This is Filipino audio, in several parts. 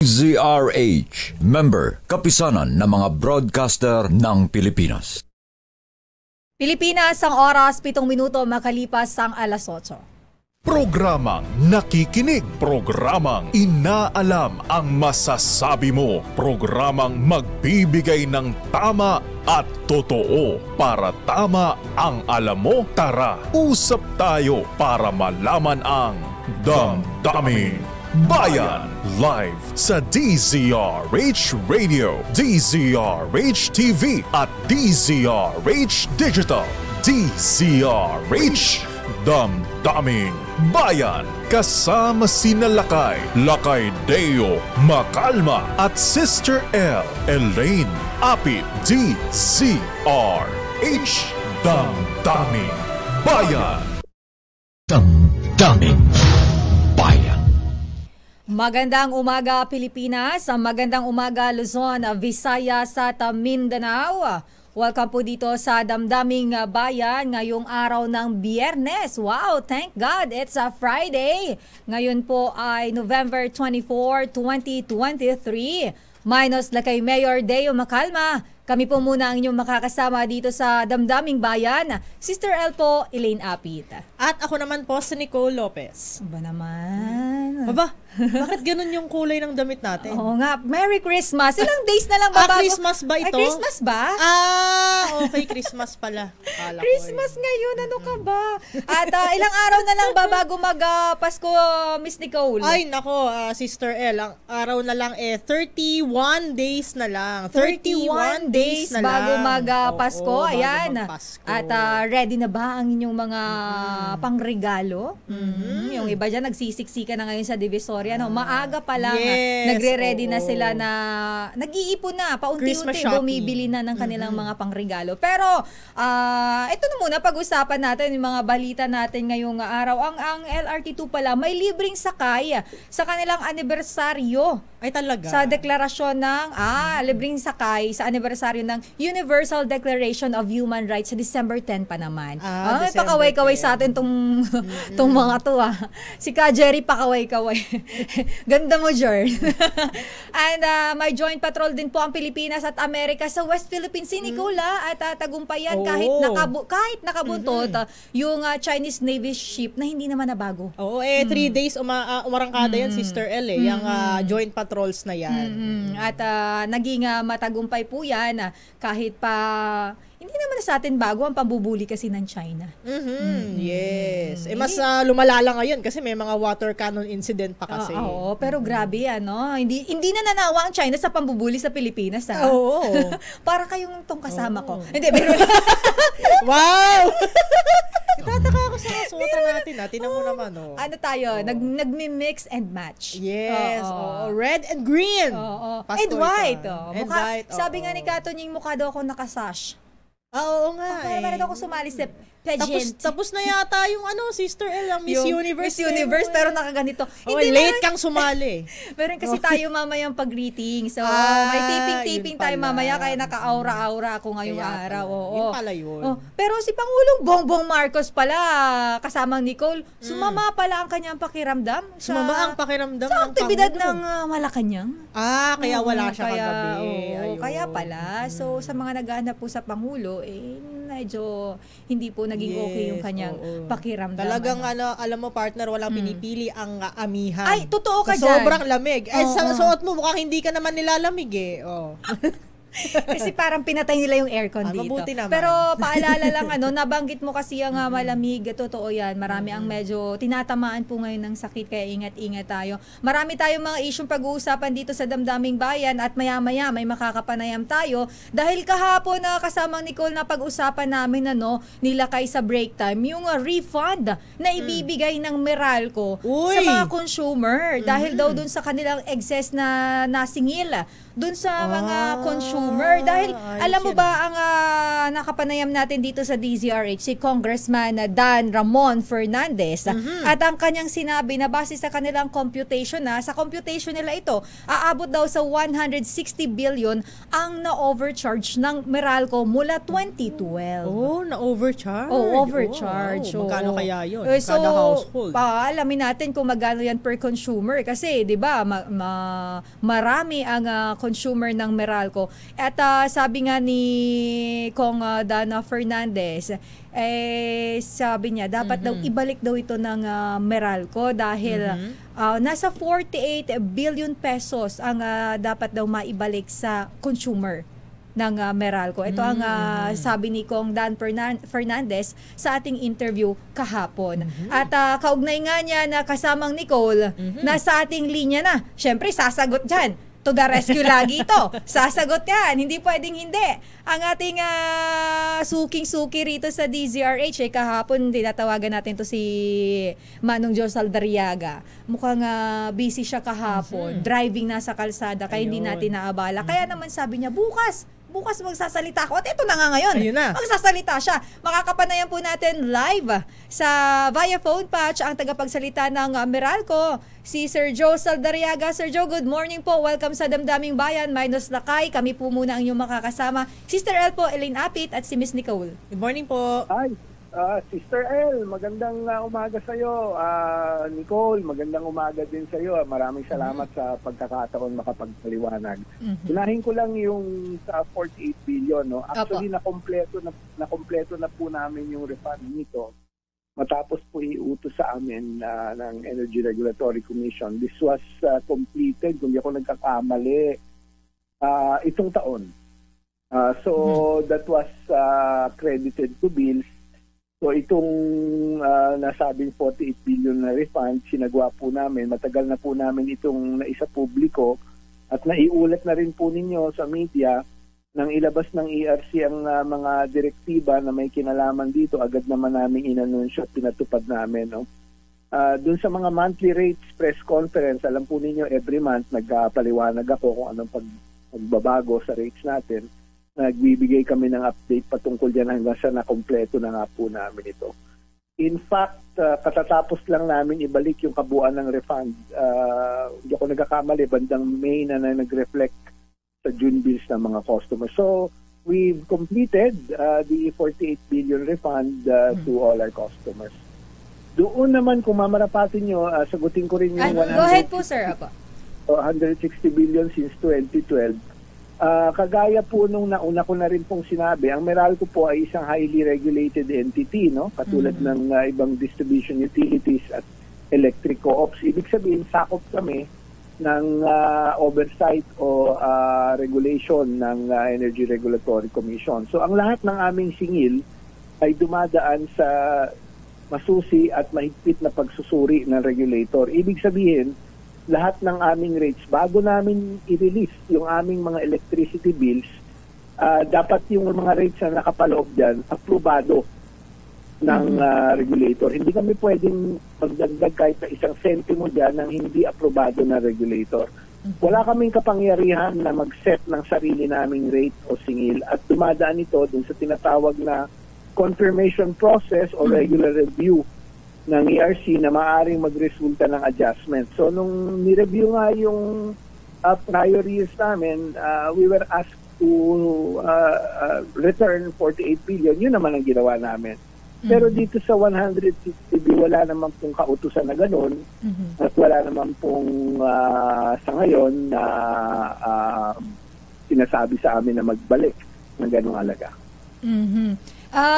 DZRH, member, kapisanan ng mga broadcaster ng Pilipinas. Pilipinas, ang oras, 7 minuto makalipas ang alas 8. Programang nakikinig, programang inaalam ang masasabi mo, programang magbibigay ng tama at totoo para tama ang alam mo. Tara, usap tayo para malaman ang Damdaming Bayan. Live sa DZRH Radio, DZRH TV at DZRH Digital. DZRH Damdaming Bayan. Kasama sina Lakay Deo Macalma at Sister L. Elaine Apit. DZRH Damdaming Bayan. Damdaming Bayan. Magandang umaga Pilipinas, magandang umaga Luzon, Visayas at Mindanao. Welcome po dito sa Damdaming Bayan ngayong araw ng Biyernes. Wow, thank God, it's a Friday. Ngayon po ay November 24, 2023. Minus Lakay Mayor Deo Macalma. Kami po muna ang inyong makakasama dito sa Damdaming Bayan. Sister L po, Elaine Apit. At ako naman po si Nicole Lopez. Ba naman? Aba, bakit ganun yung kulay ng damit natin? Oo nga, Merry Christmas. Ilang days na lang babago. Christmas ba ito? Ay, Christmas ba? Okay, Christmas pala. Christmas ngayon, ano ka ba? At ilang araw na lang bago mag-Pasko, Miss Nicole? Ay, nako, Sister L, ang araw na lang 31 days na lang. 31 days na bago lang. mag-Pasko. Ayan. Mag-Pasko. At ready na ba ang inyong mga pangregalo? Yung iba dyan, nagsisiksika na ngayon sa Divisoria. No? Maaga pa lang, nagre-ready na sila na nag-iipon na, paunti-unti, bumibili na ng kanilang mga pangregalo. Pero, ito na muna, pag-usapan natin yung mga balita natin ngayong araw. Ang LRT2 pala, may libreng sakay sa kanilang anibersaryo. Ay, talaga? Sa deklarasyon ng, libreng sakay sa anibersaryo ng Universal Declaration of Human Rights sa December 10 pa naman. Pakaway-kaway sa atin tong mga to. Si Ka Jerry, pakaway-kaway. Ganda mo, Jern. And may joint patrol din po ang Pilipinas at Amerika sa West Philippine Sea, Nicola, at tagumpayan kahit nakabuntot yung Chinese Navy ship na hindi naman nabago. Oo, 3 days umarangkada yan, Sister L, yung joint patrols na yan. At naging matagumpay po yan kahit pa hindi naman sa atin bago ang pambubuli kasi ng China. Yes. Mas lumalala ngayon kasi may mga water cannon incident pa kasi. Oo, pero grabe hindi na nanawa ang China sa pambubuli sa Pilipinas. Oo. Para kayong tong kasama ko. Hindi, pero wow! Itataka ako sa kasuotan natin. Tinan mo naman. Ano tayo? Nagmi-mix and match. Yes. Red and green. And white. And white. Sabi nga ni Katoning, mukha daw ako nakasash. Oo nga. Para ako sumali sa pageant. Tapos na yata yung Sister L, ang Miss Universe. Miss Universe, pero nakaganito. Late kang sumali. Meron kasi tayo mamayang pag-greeting. So, may taping tayo mamaya kaya naka-aura-aura ako ngayong araw. Yun pala yun. Pero si Pangulong Bongbong Marcos pala, kasamang Nicole, sumama pala ang kanyang pakiramdam. Sumama ang pakiramdam sa ng aktibidad Pangulo. ng Malacanang. Kaya wala siya kagabi. Kaya pala. So, sa mga naghahanap po sa Pangulo, medyo hindi po naging okay yung kanyang pakiramdam. Talagang alam mo partner, walang pinipili ang amihan. Ay, totoo ka dyan. Sobrang lamig. Sa suot mo, mukhang hindi ka naman nilalamig Kasi parang pinatay nila yung aircon dito. Mabuti naman. Pero paalala lang, nabanggit mo kasi ang malamig. Totoo yan. Marami ang medyo tinatamaan po ngayon ng sakit. Kaya ingat-ingat tayo. Marami tayong mga isyong pag-uusapan dito sa Damdaming Bayan. At maya-maya may makakapanayam tayo. Dahil kahapon na kasamang Nicole na pag-usapan namin nila kay sa break time. Yung refund na ibibigay ng Meralco sa mga consumer. Dahil daw dun sa kanilang excess na nasingil. Dun sa mga consumer consumer. Dahil alam mo ayos ba ang nakapanayam natin dito sa DZRH, si Congressman Dan Ramon Fernandez, at ang kanyang sinabi na base sa kanilang computation sa computation nila ito, aabot daw sa 160 billion ang na-overcharge ng Meralco mula 2012. Oh, na-overcharge. Overcharge. Wow. Magkano kaya yun? So, Kada household. alamin natin kung magkano yan per consumer. Kasi, di ba, marami ang consumer ng Meralco. At sabi nga ni Kong Dana Fernandez, sabi niya, dapat daw ibalik daw ito ng Meralco dahil nasa 48 billion pesos ang dapat daw maibalik sa consumer ng Meralco. Ito ang sabi ni Kong Dan Fernandez sa ating interview kahapon. At kaugnay nga niya na kasamang Nicole, nasa ating linya na. Siyempre, sasagot dyan. To the rescue lagi ito. Sasagot yan. Hindi pwedeng hindi. Ang ating suking-suki rito sa DZRH, kahapon tinatawagan natin to si Manong Joe Saldariaga. Mukhang busy siya kahapon. Driving nasa kalsada, kaya hindi natin naabala. Kaya naman sabi niya, bukas magsasalita ako. At ito na nga ngayon. Ayun na. Magsasalita siya. Makakapanayan po natin live sa via phone patch ang tagapagsalita ng Meralco, si Sir Joe Saldariaga. Sir Joe, good morning po. Welcome sa Damdaming Bayan. Minus Lakay. Kami po muna ang inyong makakasama. Sister El po, Elaine Apit at si Miss Nicole. Good morning po. Hi, Sister El, magandang umaga sa iyo. Nicole, magandang umaga din sa iyo. Maraming salamat sa pagkakataon makapagpaliwanag. Unahin ko lang yung sa 48 billion, no. Actually nakompleto na po namin yung refund nito. Matapos po iutos sa amin ng Energy Regulatory Commission. This was completed, kung di ako nagkakamali, itong taon. So that was credited to bills. So itong nasabing 48 billion na refund, sinagawa po namin. Matagal na po namin itong naisa publiko at naiulat na rin po ninyo sa media nang ilabas ng ERC ang mga direktiba na may kinalaman dito. Agad naman namin inanunsyo at pinatupad namin. No? Doon sa mga monthly rates press conference, alam po ninyo every month nagpaliwanag ako kung anong pagbabago sa rates natin. Nagbibigay kami ng update patungkol dyan hanggang sa nakompleto na nga po namin ito. In fact, katatapos lang namin ibalik yung kabuuan ng refund. Hindi ako nagkakamali, bandang May na nag-reflect sa June bills ng mga customers. So, we've completed the 48 billion refund to all our customers. Doon naman, kung mamarapatin nyo, sagutin ko rin yung Go ahead po, sir. 160 billion since 2012. Kagaya po nung nauna ko na rin pong sinabi, ang Meralco po ay isang highly regulated entity, no? Katulad ng ibang distribution utilities at electric co-ops. Ibig sabihin, sakop kami ng oversight o regulation ng Energy Regulatory Commission. So ang lahat ng aming singil ay dumadaan sa masusi at mahigpit na pagsusuri ng regulator. Ibig sabihin, lahat ng aming rates, bago namin i-release yung aming mga electricity bills, dapat yung mga rates na nakapaloob dyan, aprobado ng regulator. Hindi kami pwedeng magdagdag kahit na isang sentimo dyan ng hindi aprobado ng regulator. Wala kaming kapangyarihan na mag-set ng sarili naming rate o singil at dumadaan ito dun sa tinatawag na confirmation process o regular review ng ERC na maaaring magresulta ng adjustment. So, nung ni-review nga yung prior years namin, we were asked to return 48 billion. Yun naman ang ginawa namin. Pero dito sa 160 billion, wala naman pong kautusan na ganun at wala naman pong sa ngayon na sinasabi sa amin na magbalik ng ganung halaga.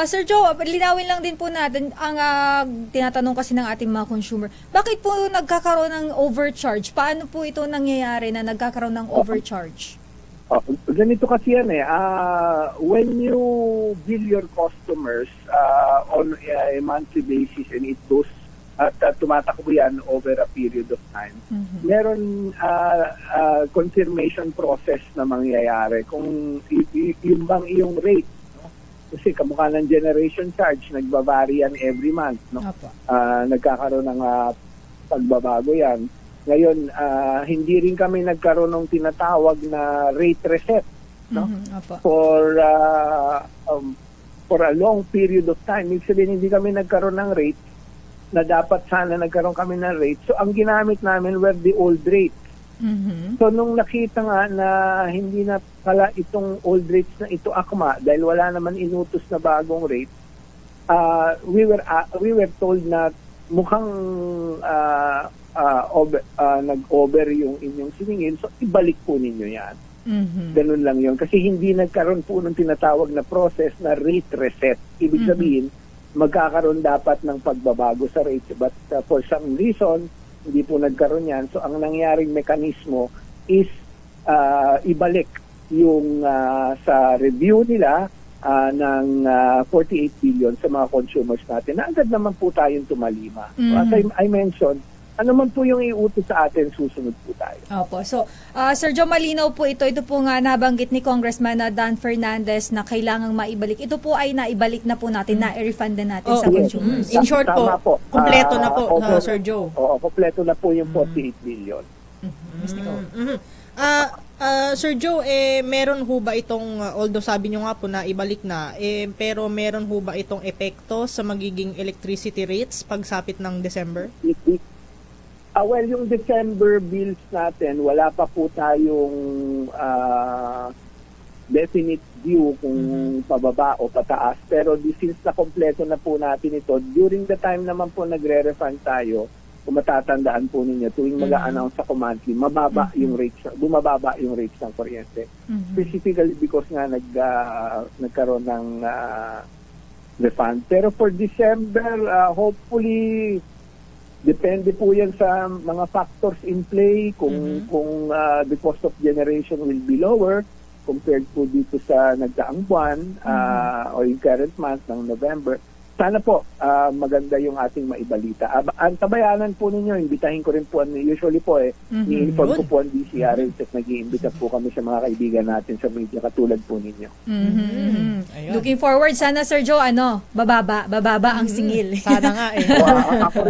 Sir Joe, linawin lang din po natin ang tinatanong kasi ng ating mga consumer. Bakit po nagkakaroon ng overcharge? Paano po ito nangyayari na nagkakaroon ng overcharge? Ganito kasi yan when you bill your customers on a monthly basis and it goes at tumatakbo yan over a period of time, meron confirmation process na mangyayari kung yung bang iyong rate. Kasi kamukha ng generation charge, nagbabari yan every month. No? Nagkakaroon ng pagbabago yan. Ngayon, hindi rin kami nagkaroon ng tinatawag na rate reset no? Opo. For a long period of time. Ibig sabihin, hindi kami nagkaroon ng rate na dapat sana nagkaroon kami ng rate. So, ang ginamit namin were the old rates. So, nung nakita nga na hindi na pala itong old rates na ito akma dahil wala naman inutos na bagong rate, we were told na mukhang nag-over yung inyong siningil, so ibalik po ninyo yan. Ganun lang yun. Kasi hindi nagkaroon po ng tinatawag na process na rate reset. Ibig sabihin, magkakaroon dapat ng pagbabago sa rate. But for some reason, hindi po nagkaroon yan. So ang nangyaring mekanismo is ibalik yung sa review nila ng 48 billion sa mga consumers natin. Na agad naman po tayong tumalima. As I mentioned, ano man po yung iutos sa atin, susunod po tayo. Opo. So, Sir Joe, malinaw po ito. Ito po nga nabanggit ni Congressman Dan Fernandez na kailangang maibalik. Ito po ay naibalik na po natin, na-refund na natin sa consumers. In short po, kumpleto na po, Sir Joe. Oo, kumpleto na po yung 48 billion. Sir Joe, meron ho ba itong, although sabi nyo nga po na ibalik na, pero meron ho ba itong epekto sa magiging electricity rates pagsapit ng December? Well, yung December bills natin, wala pa po tayong definite view kung pababa o pataas. Pero since na kompleto na po natin ito, during the time naman po nagre-refund tayo, kung matatandaan po ninyo, tuwing mag-a-announce sa monthly, bumababa yung rates ng kuryente. Specifically because nga nagkaroon ng refund. Pero for December, hopefully, depende po yan sa mga factors in play kung the cost of generation will be lower compared po dito sa nagdaang buwan o yung current month ng November. Sana po maganda yung ating maibalita. Ang tabayanan po ninyo, imbitahin ko rin po, usually po ni-inform ko po ang DCRH at nag-iimbita po kami sa mga kaibigan natin sa media katulad po ninyo. Looking forward sana, Sir Joe, bababa ang singil. Sana nga Ako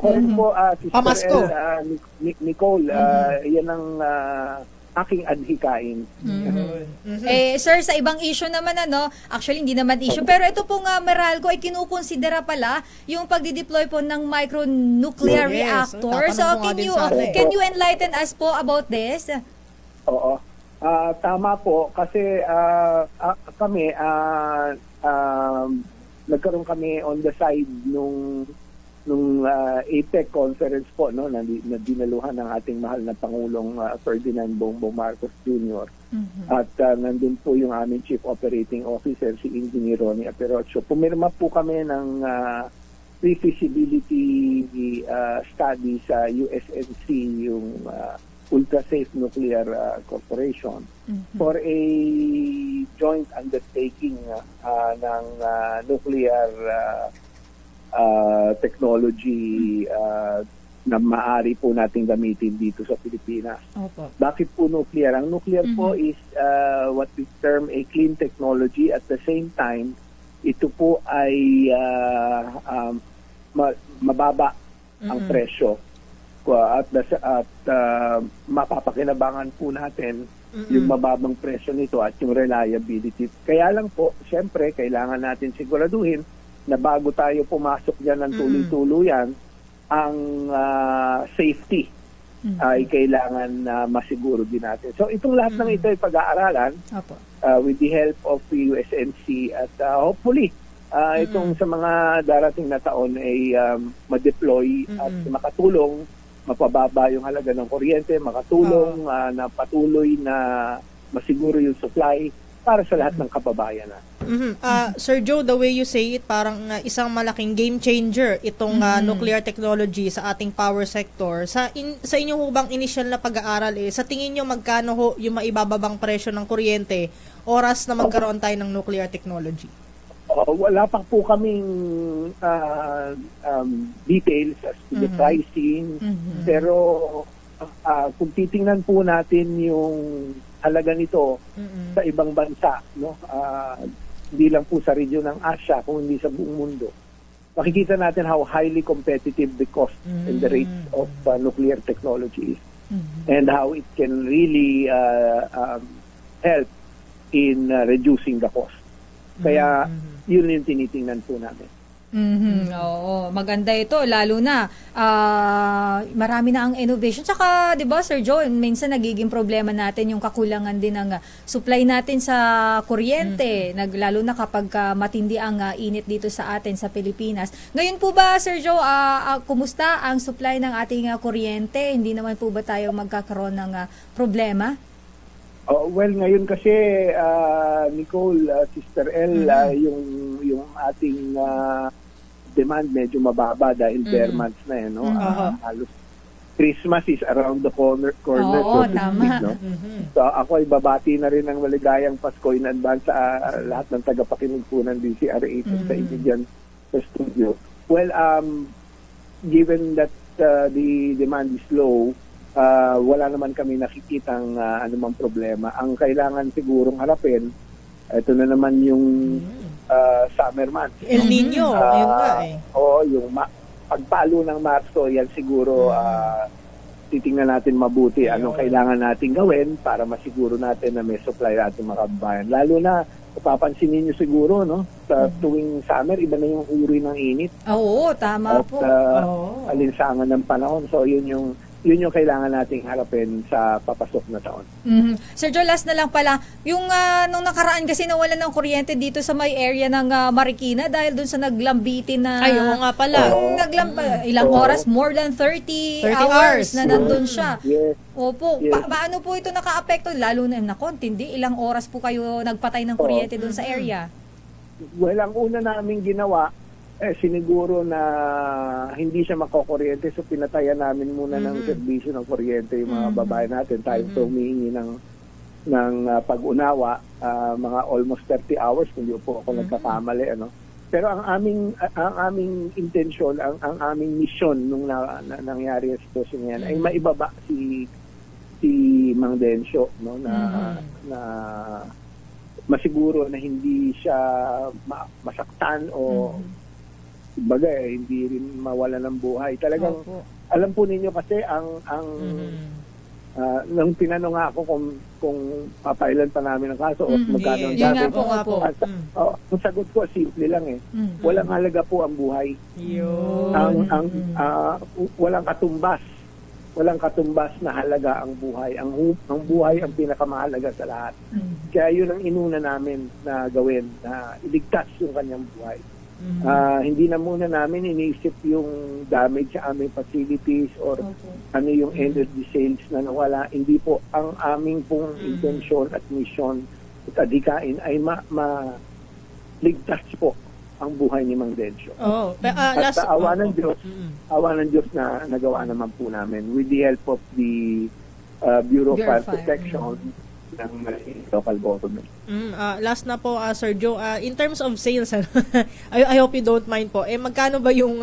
rin po, Sister Nicole, yan ang aking adhikain. Sir, sa ibang issue naman, actually hindi naman issue, pero ito pong Meralco ay kinukonsidera pala yung pagdi-deploy po ng micronuclear reactor. So, can you enlighten us po about this? Oo. Tama po, kasi kami, nagkaroon kami on the side nung APEC conference po, no, na dinaluhan ng ating mahal na Pangulong Ferdinand Bongbong Marcos Jr. At nandun po yung aming Chief Operating Officer, si Engineer Ronnie Aperocho. Pumirma po kami ng pre-feasibility study sa USNC, yung Ultra Safe Nuclear Corporation, for a joint undertaking ng nuclear technology na maaari po nating gamitin dito sa Pilipinas. Opo. Bakit po nuclear? Ang nuclear po is what we term a clean technology. At the same time, ito po ay mababa ang presyo. At mapapakinabangan po natin yung mababang presyo nito at yung reliability. Kaya lang po, siyempre, kailangan natin siguraduhin na bago tayo pumasok dyan ng tuloy-tuluyan, ang safety ay kailangan masiguro din natin. So itong lahat ng ito ay pag-aaralan with the help of USNC at hopefully itong sa mga darating na taon ay ma-deploy at makatulong, mapababa yung halaga ng kuryente, makatulong na patuloy na masiguro yung supply para sa lahat ng kababayan natin. Sir Joe, the way you say it, parang isang malaking game changer itong nuclear technology sa ating power sector. Sa inyo ho bang initial na pag-aaral, sa tingin nyo magkano ho yung maibababang presyo ng kuryente oras na magkaroon tayo ng nuclear technology? Wala pa po kaming details as to the pricing, pero kung titingnan po natin yung halaga nito sa ibang bansa, no, hindi lang po sa region ng Asia, kung hindi sa buong mundo, makikita natin how highly competitive the cost and the rate of nuclear technology is, and how it can really help in reducing the cost. Kaya yun yung tinitingnan po namin. Oo, maganda ito lalo na marami na ang innovation. Tsaka 'di ba Sir Joe, minsan nagiging problema natin yung kakulangan din ng supply natin sa kuryente, lalo na kapag matindi ang init dito sa atin sa Pilipinas. Ngayon po ba Sir Joe, kumusta ang supply ng ating kuryente? Hindi naman po ba tayo magkakaroon ng problema? Well, ngayon kasi Nicole, Sister L, yung ating demand medyo mababa dahil bare months na no? Halos Christmas is around the corner. Oo, so tama. No? So ako ay babati na rin ng maligayang Pasko in advance sa lahat ng tagapakinig po ng DCRH sa inyo dyan sa studio. Well, given that the demand is low, wala naman kami nakikitang anumang problema. Ang kailangan sigurong harapin, ito na naman yung summer months. El Nino, yun nga Oo, yung pagpalo ng Marso, yan siguro titingnan natin mabuti anong kailangan natin gawin para masiguro natin na may supply natin mga kababayan. Lalo na, papansinin niyo siguro, no? Sa tuwing summer, iba na yung uri ng init. Oo, tama po. Alinsangan ng panahon. So, yun yung kailangan nating harapin sa papasok na taon. Sir Joe, last na lang pala, yung nung nakaraan kasi nawalan ng kuryente dito sa may area ng Marikina dahil dun sa naglambitin na... Ayun nga pala. Ilang oras, more than 30 hours na nandun siya. Yes. Opo, paano po ito naka-apekto? Lalo na, hindi, ilang oras po kayo nagpatay ng kuryente dun sa area? Well, ang una namin ginawa, siniguro na hindi siya makokuryente, so pinatayan namin muna ng serbisyo ng kuryente yung mga babae natin. Tayo humihingi ng pag-unawa, mga almost 30 hours, kung di po ako nagkakamali. Pero ang aming intensyon, ang aming mission nung nangyari ang sitwasyon yan ay maibaba si Mang Dencio, no, na masiguro na hindi siya masaktan o bagay, hindi rin mawala ng buhay. Talagang, alam po ninyo kasi nung tinanong ako kung papailan pa namin ang kaso o magkano ang damage. Ang sagot ko, simple lang walang halaga po ang buhay. Walang katumbas na halaga ang buhay. Ang buhay ang pinakamahalaga sa lahat. Kaya yun ang inuna namin na gawin, na iligtas yung kanyang buhay. Hindi na muna namin iniisip yung damage sa aming facilities or ano yung energy sales na nawala. Hindi po. Ang aming pong intensyon at mission at adhikain ay maligtas po ang buhay ni Mang Dencio. At sa awa ng Diyos na nagawa naman po namin with the help of the Bureau of Fire Protection ng local government. Last na po, Sir Joe, in terms of sales, I hope you don't mind po, magkano ba yung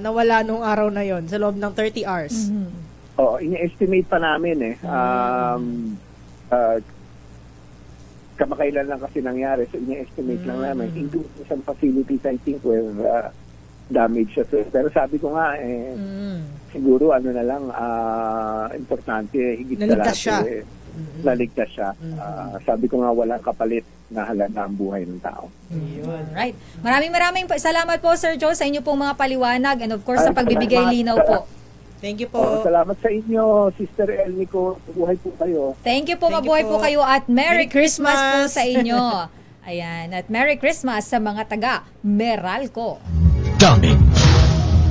nawala nung araw na yon sa loob ng 30 hours? Ini-estimate pa namin kamakailan lang kasi nangyari, so ini-estimate lang namin, including some facilities I think were damage siya. Pero sabi ko nga, siguro na lang, importante, higit sa lahat, naligtas siya. Sabi ko nga, walang kapalit na halaga ang buhay ng tao. Right. Maraming salamat po Sir Joe sa inyo pong mga paliwanag and of course sa pagbibigay linaw po. Thank you po. Salamat sa inyo, Sister Elnico. Mabuhay po kayo. Thank you po, mabuhay po kayo at Merry Christmas po sa inyo. Ayan, at Merry Christmas sa mga taga Meralco. Daming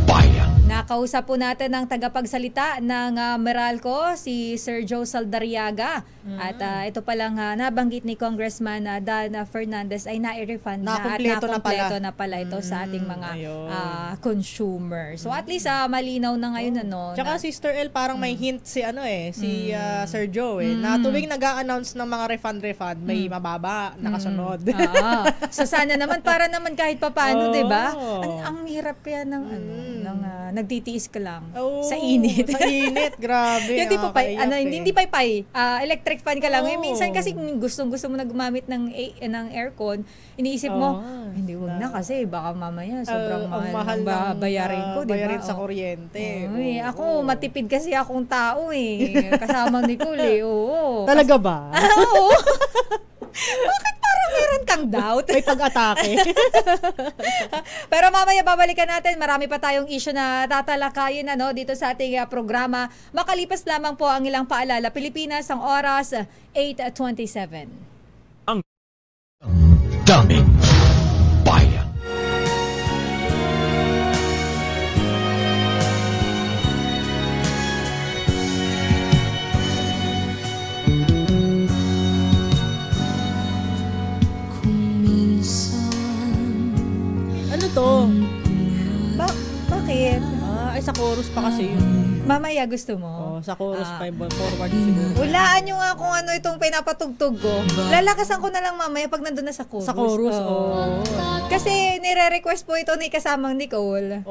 Bayan. Nakausap po natin ang tagapagsalita ng Meralco, si Sir Joe Saldariaga. At ito palang nabanggit ni Congressman Dan Fernandez ay na-refund at nakompleto na pala ito sa ating mga consumer. So at least malinaw na ngayon. Tsaka Sister L, parang may hint si Sir Joe na tuwing nag-a-announce ng mga refund, may mababa, nakasunod. So sana naman, para naman kahit papaano, diba? Ang hirap yan ng nagtitiis ka lang sa init. Sa init, grabe. Yung hindi pa electric fan ka lang. Minsan kasi gusto mo na gumamit ng aircon, iniisip mo, hindi, wag na kasi baka mamaya sobrang mahal bayarin ko, di ba? Bayarin sa kuryente. Ako, matipid kasi akong tao Kasamang Nicole. Oo. Talaga ba? Oo. Bakit parang meron kang doubt? May pag-atake. Pero mamaya babalikan natin. Marami pa tayong issue na tatalakayin dito sa ating programa. Makalipas lamang po ang ilang paalala. Pilipinas, ang oras 8:27. Daming bayan. Ano to? Bakit? Ay, sa chorus pa kasi yun. Mamaya gusto mo? Sa chorus pa yung forward siguro. Hulaan nyo nga kung ano itong pinapatugtog ko. Lalakasan ko na lang mamaya pag nandun na sa chorus. Sa chorus, Kasi nire-request po ito ni kasamang Nicole.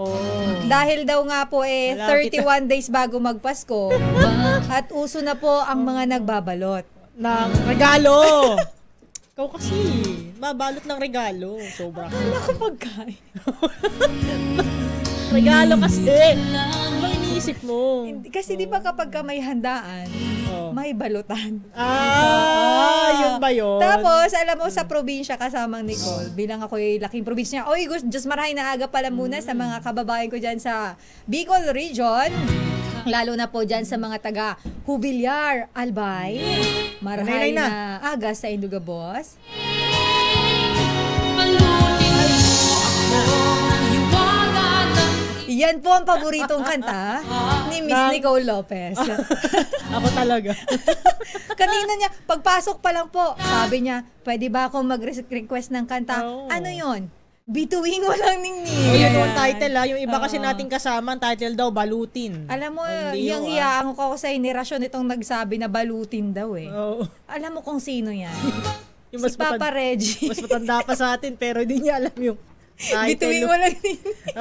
Dahil daw nga po 31 days bago magpasko. At uso na po ang mga nagbabalot. Ng regalo! Ikaw kasi, babalot ng regalo. Sobra. Wala ko pagkain. Regalo kasi. Ano bang iniisip mo? Kasi di ba kapag ka may handaan, may balutan. Yun ba yun? Tapos, alam mo, sa probinsya kasamang Nicole, bilang ako'y laking probinsya, Diyos marahay na aga pala muna sa mga kababayan ko dyan sa Bicol Region. Lalo na po dyan sa mga taga Hubilyar, Albay. Marahay na aga sa Indugabos. Yan po ang paboritong kanta ni Miss Nicole Lopez. Ako talaga. Kanina niya, pagpasok pa lang po, sabi niya, pwede ba akong mag-request ng kanta? Ano yon? Bituing Walang Ningning. Yun yung title yung iba kasi nating kasama, ang title daw, Balutin. Alam mo, yung hiyaan ko sa henerasyon itong nagsabi na balutin daw Alam mo kung sino yan? Si Papa Reggie. Mas matanda pa sa atin, pero hindi niya alam yung Bituing Walang Ningning.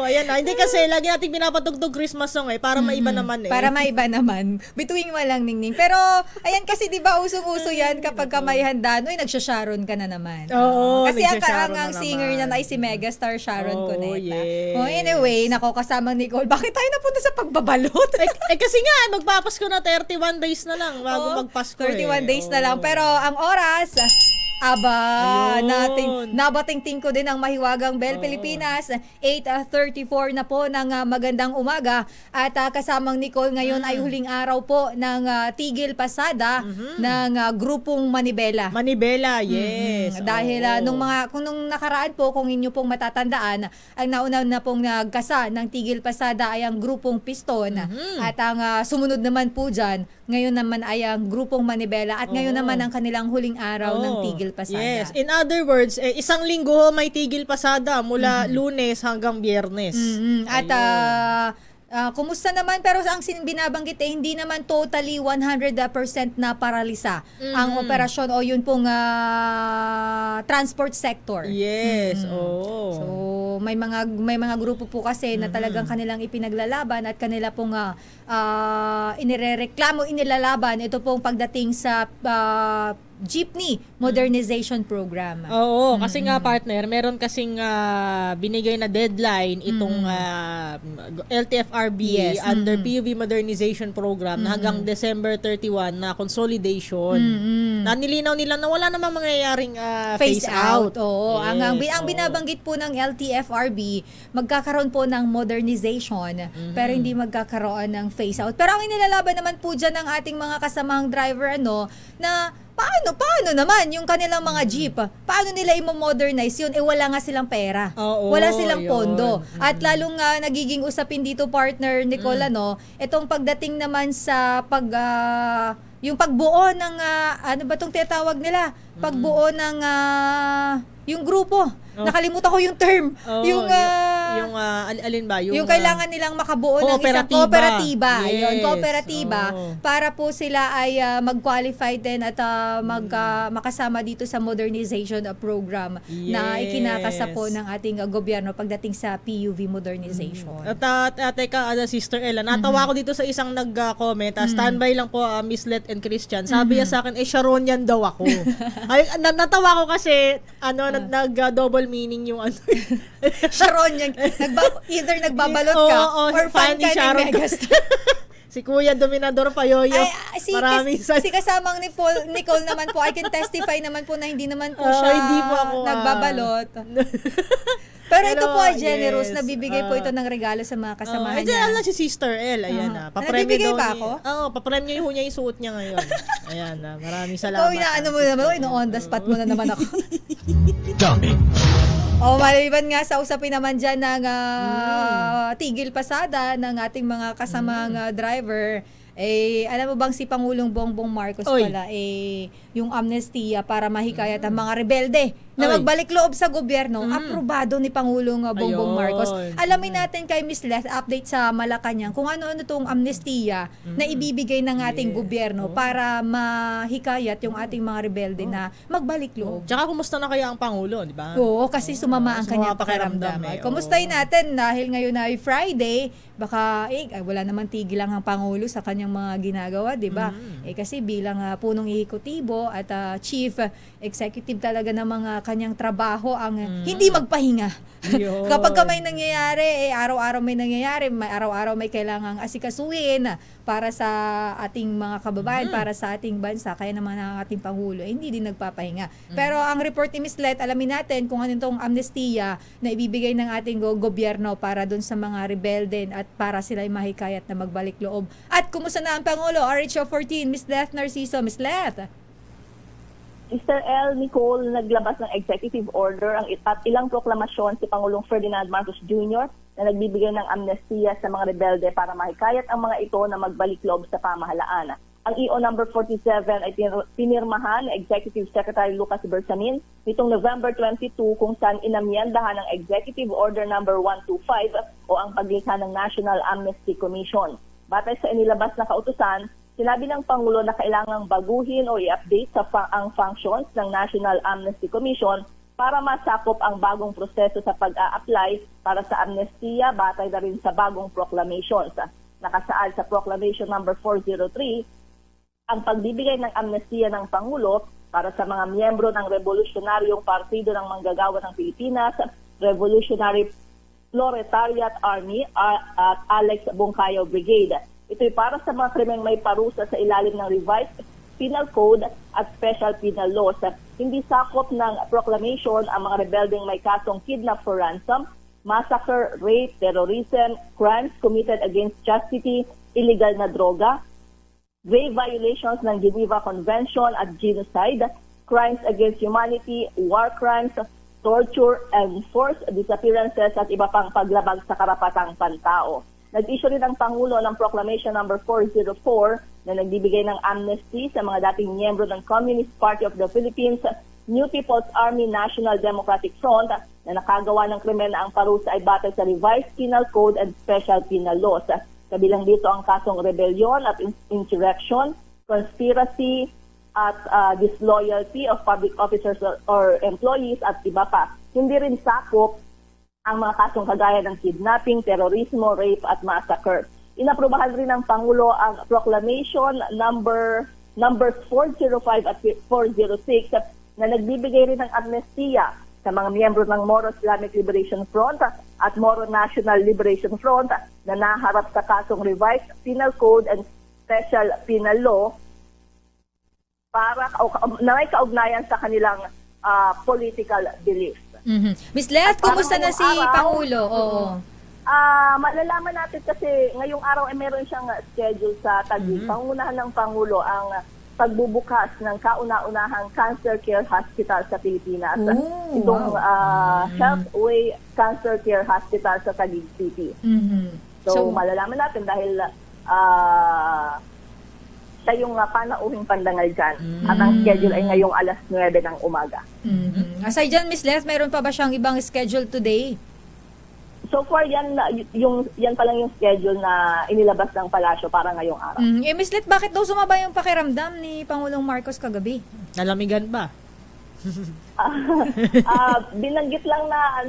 Ayan na. Hindi kasi, lagi nating pinapatugtog Christmas song para maiba naman Para maiba naman. Bituing Walang Ningning. Pero, ayan kasi di ba usong-uso yan kapag ka may handa, nag-Sharon ka na naman. Kasi ang singer na ay si Megastar Sharon Cuneta. Yes. Anyway, kasamang Nicole, bakit tayo napunta sa pagbabalot? Kasi nga, magpapasko na 31 days na lang bago magpasko 31 days na lang. Pero, ang oras, nabatingting ko din ang mahiwagang Bell Pilipinas. 8:34 na po ng magandang umaga. At kasamang Nicole, ngayon ay huling araw po ng tigil pasada ng grupong Manibela. Manibela, yes. Dahil nung nakaraan po, kung inyo pong matatandaan, ang nauna na pong nagkasa ng tigil pasada ay ang grupong Piston. At ang sumunod naman po dyan, ngayon naman ay ang grupong Manibela. At ngayon naman ang kanilang huling araw ng tigil pasada. Yes. In other words, isang linggo may tigil pasada mula Lunes hanggang Biyernes. At kumusta naman? Pero ang binabanggit hindi naman totally 100% na paralisa ang operasyon o yun pong transport sector. Yes. So may mga grupo po kasi na talagang kanilang ipinaglalaban at kanila pong inilalaban ito pong pagdating sa jeepney modernization program. Kasi nga partner, meron kasing binigay na deadline itong LTFRB under PUV modernization program na hanggang December 31 na consolidation. Na nilinaw nila na wala namang mangyayaring phase out. Ang binabanggit po ng LTFRB, magkakaroon po ng modernization pero hindi magkakaroon ng phase out. Pero ang inilalaban naman po dyan ng ating mga kasamang driver na paano naman yung kanilang mga jeep? Paano nila i-modernize yun? Wala nga silang pera. Wala silang pondo. At lalong nagiging usapin dito, partner Nicole, itong pagdating naman sa yung pagbuo ng ano ba tong tinatawag nila? Pagbuo ng yung grupo. Nakalimutan ko yung term. Alin ba? Yung kailangan nilang makabuo ng isang kooperatiba. Yes. Yun, kooperatiba. Para po sila ay mag-qualify din at makasama dito sa modernization program na ikinakasa po ng ating gobyerno pagdating sa PUV modernization. At teka, Sister Ella, natawa ko dito sa isang nag-comment. Standby lang po, Miss Let and Christian. Sabi niya sa akin, Sharonian daw ako. Natawa ko kasi, nag-double meaning yung Sharon yan. Either nagbabalot ka or fan ka ni Megastar. Si Kuya Dominador Payoyo. Maraming si kasamang Nicole naman po, I can testify naman po na hindi naman po siya hindi po ako, nagbabalot. Pero ito po ay generous, yes, nabibigay po ito ng regalo sa mga kasamahan niya. niya. Si Sister L, ayan na. Nabibigay ba ako? Oo, papremyo niya yung suot niya ngayon. Ayan na, maraming salamat. Ikaw, inaano mo naman, ino-on the spot mo na naman ako. Daming. Maliban nga sa usapin naman dyan ng tigil pasada ng ating mga kasamang driver, alam mo bang si Pangulong Bongbong Marcos pala, yung amnestia para mahikayat ang mga rebelde na magbalik loob sa gobyerno, aprobado ni Pangulong Bongbong Marcos. Alamin natin kay Miss Leth, update sa Malacanang, kung ano-ano tong amnestia na ibibigay ng ating gobyerno para mahikayat yung ating mga rebelde na magbalik loob. Tsaka kumusta na kaya ang Pangulo, di ba? Oo, kasi sumama ang kanyang pakiramdam. Kumustahin natin dahil ngayon ay Friday, baka wala naman tigil lang ang Pangulo sa kanyang mga ginagawa, di ba? Kasi bilang punong ehekutibo at chief executive talaga ng mga kanyang trabaho ang hindi magpahinga. Kapag may nangyayari, araw-araw may nangyayari, araw-araw may kailangang asikasuhin para sa ating mga kababayan, para sa ating bansa, kaya naman ang ating Pangulo, hindi din nagpapahinga. Pero ang report ni Ms. Leth, alamin natin kung ano itong amnestia na ibibigay ng ating gobyerno para dun sa mga rebelde at para sila ay mahikayat na magbalik loob. At kumusta na ang Pangulo? RHO 14, Ms. Leth Narciso. Ms. Leth. Mr. L. Nicole, naglabas ng executive order at ilang proklamasyon si Pangulong Ferdinand Marcos Jr. na nagbibigay ng amnestia sa mga rebelde para mahikayat ang mga ito na magbalik loob sa pamahalaan. Ang EO number 47 ay pinirmahan ng Executive Secretary Lucas Bersamin nitong November 22 kung saan inamyendahan ng Executive Order number 125 o ang paglikha ng National Amnesty Commission. Batay sa inilabas na kautusan, sinabi ng Pangulo na kailangang baguhin o i-update ang functions ng National Amnesty Commission para masakop ang bagong proseso sa pag-a-apply para sa amnestia batay na rin sa bagong proclamations. Nakasaad sa Proclamation number 403, ang pagbibigay ng amnestia ng Pangulo para sa mga miyembro ng Revolutionaryong Partido ng Manggagawa ng Pilipinas, Revolutionary Proletariat Army at Alex Bungkayo Brigade. Ito'y para sa mga krimeng may parusa sa ilalim ng Revised Penal Code at Special Penal Laws. Hindi sakop ng proclamation ang mga rebeldeng may kasong kidnap for ransom, massacre, rape, terrorism, crimes committed against chastity, illegal na droga, grave violations ng Geneva Convention at genocide, crimes against humanity, war crimes, torture, and forced disappearances at iba pang paglabag sa karapatang pantao. Nag-issue rin ang Pangulo ng Proclamation number 404 na nagbibigay ng amnesty sa mga dating miyembro ng Communist Party of the Philippines, New People's Army National Democratic Front na nakagawa ng krimen na ang parusa ay batay sa Revised Penal Code and Special Penal Laws. Kabilang dito ang kasong rebellion at insurrection, conspiracy at disloyalty of public officers or employees at iba pa. Hindi rin sakop ang mga kasong kagaya ng kidnapping, terorismo, rape at massacre. Inaprubahan rin ng Pangulo ang Proclamation numbers 405 at 406 na nagbibigay rin ng amnestia sa mga miyembro ng Moro Islamic Liberation Front at Moro National Liberation Front na naharap sa kasong Revised Penal Code and Special Penal Law para na may kaugnayan sa kanilang political beliefs. Ms. Leth, kumusta na si Pangulo? Oo. Malalaman natin kasi ngayong araw ay meron siyang schedule sa Taguig. Pangunahan ng Pangulo ang pagbubukas ng kauna-unahang cancer care hospital sa Pilipinas. Itong Healthway Cancer Care Hospital sa Taguig City. So malalaman natin dahil siya yung panauhing pandangal dyan. At ang schedule ay ngayong alas 9 ng umaga. Aside dyan, Ms. Leth, meron pa ba siyang ibang schedule today? So far, yan pa lang yung schedule na inilabas ng palasyo para ngayong araw. Ms. Leth, bakit daw sumaba yung pakiramdam ni Pangulong Marcos kagabi? Nalamigan ba? Binanggit lang na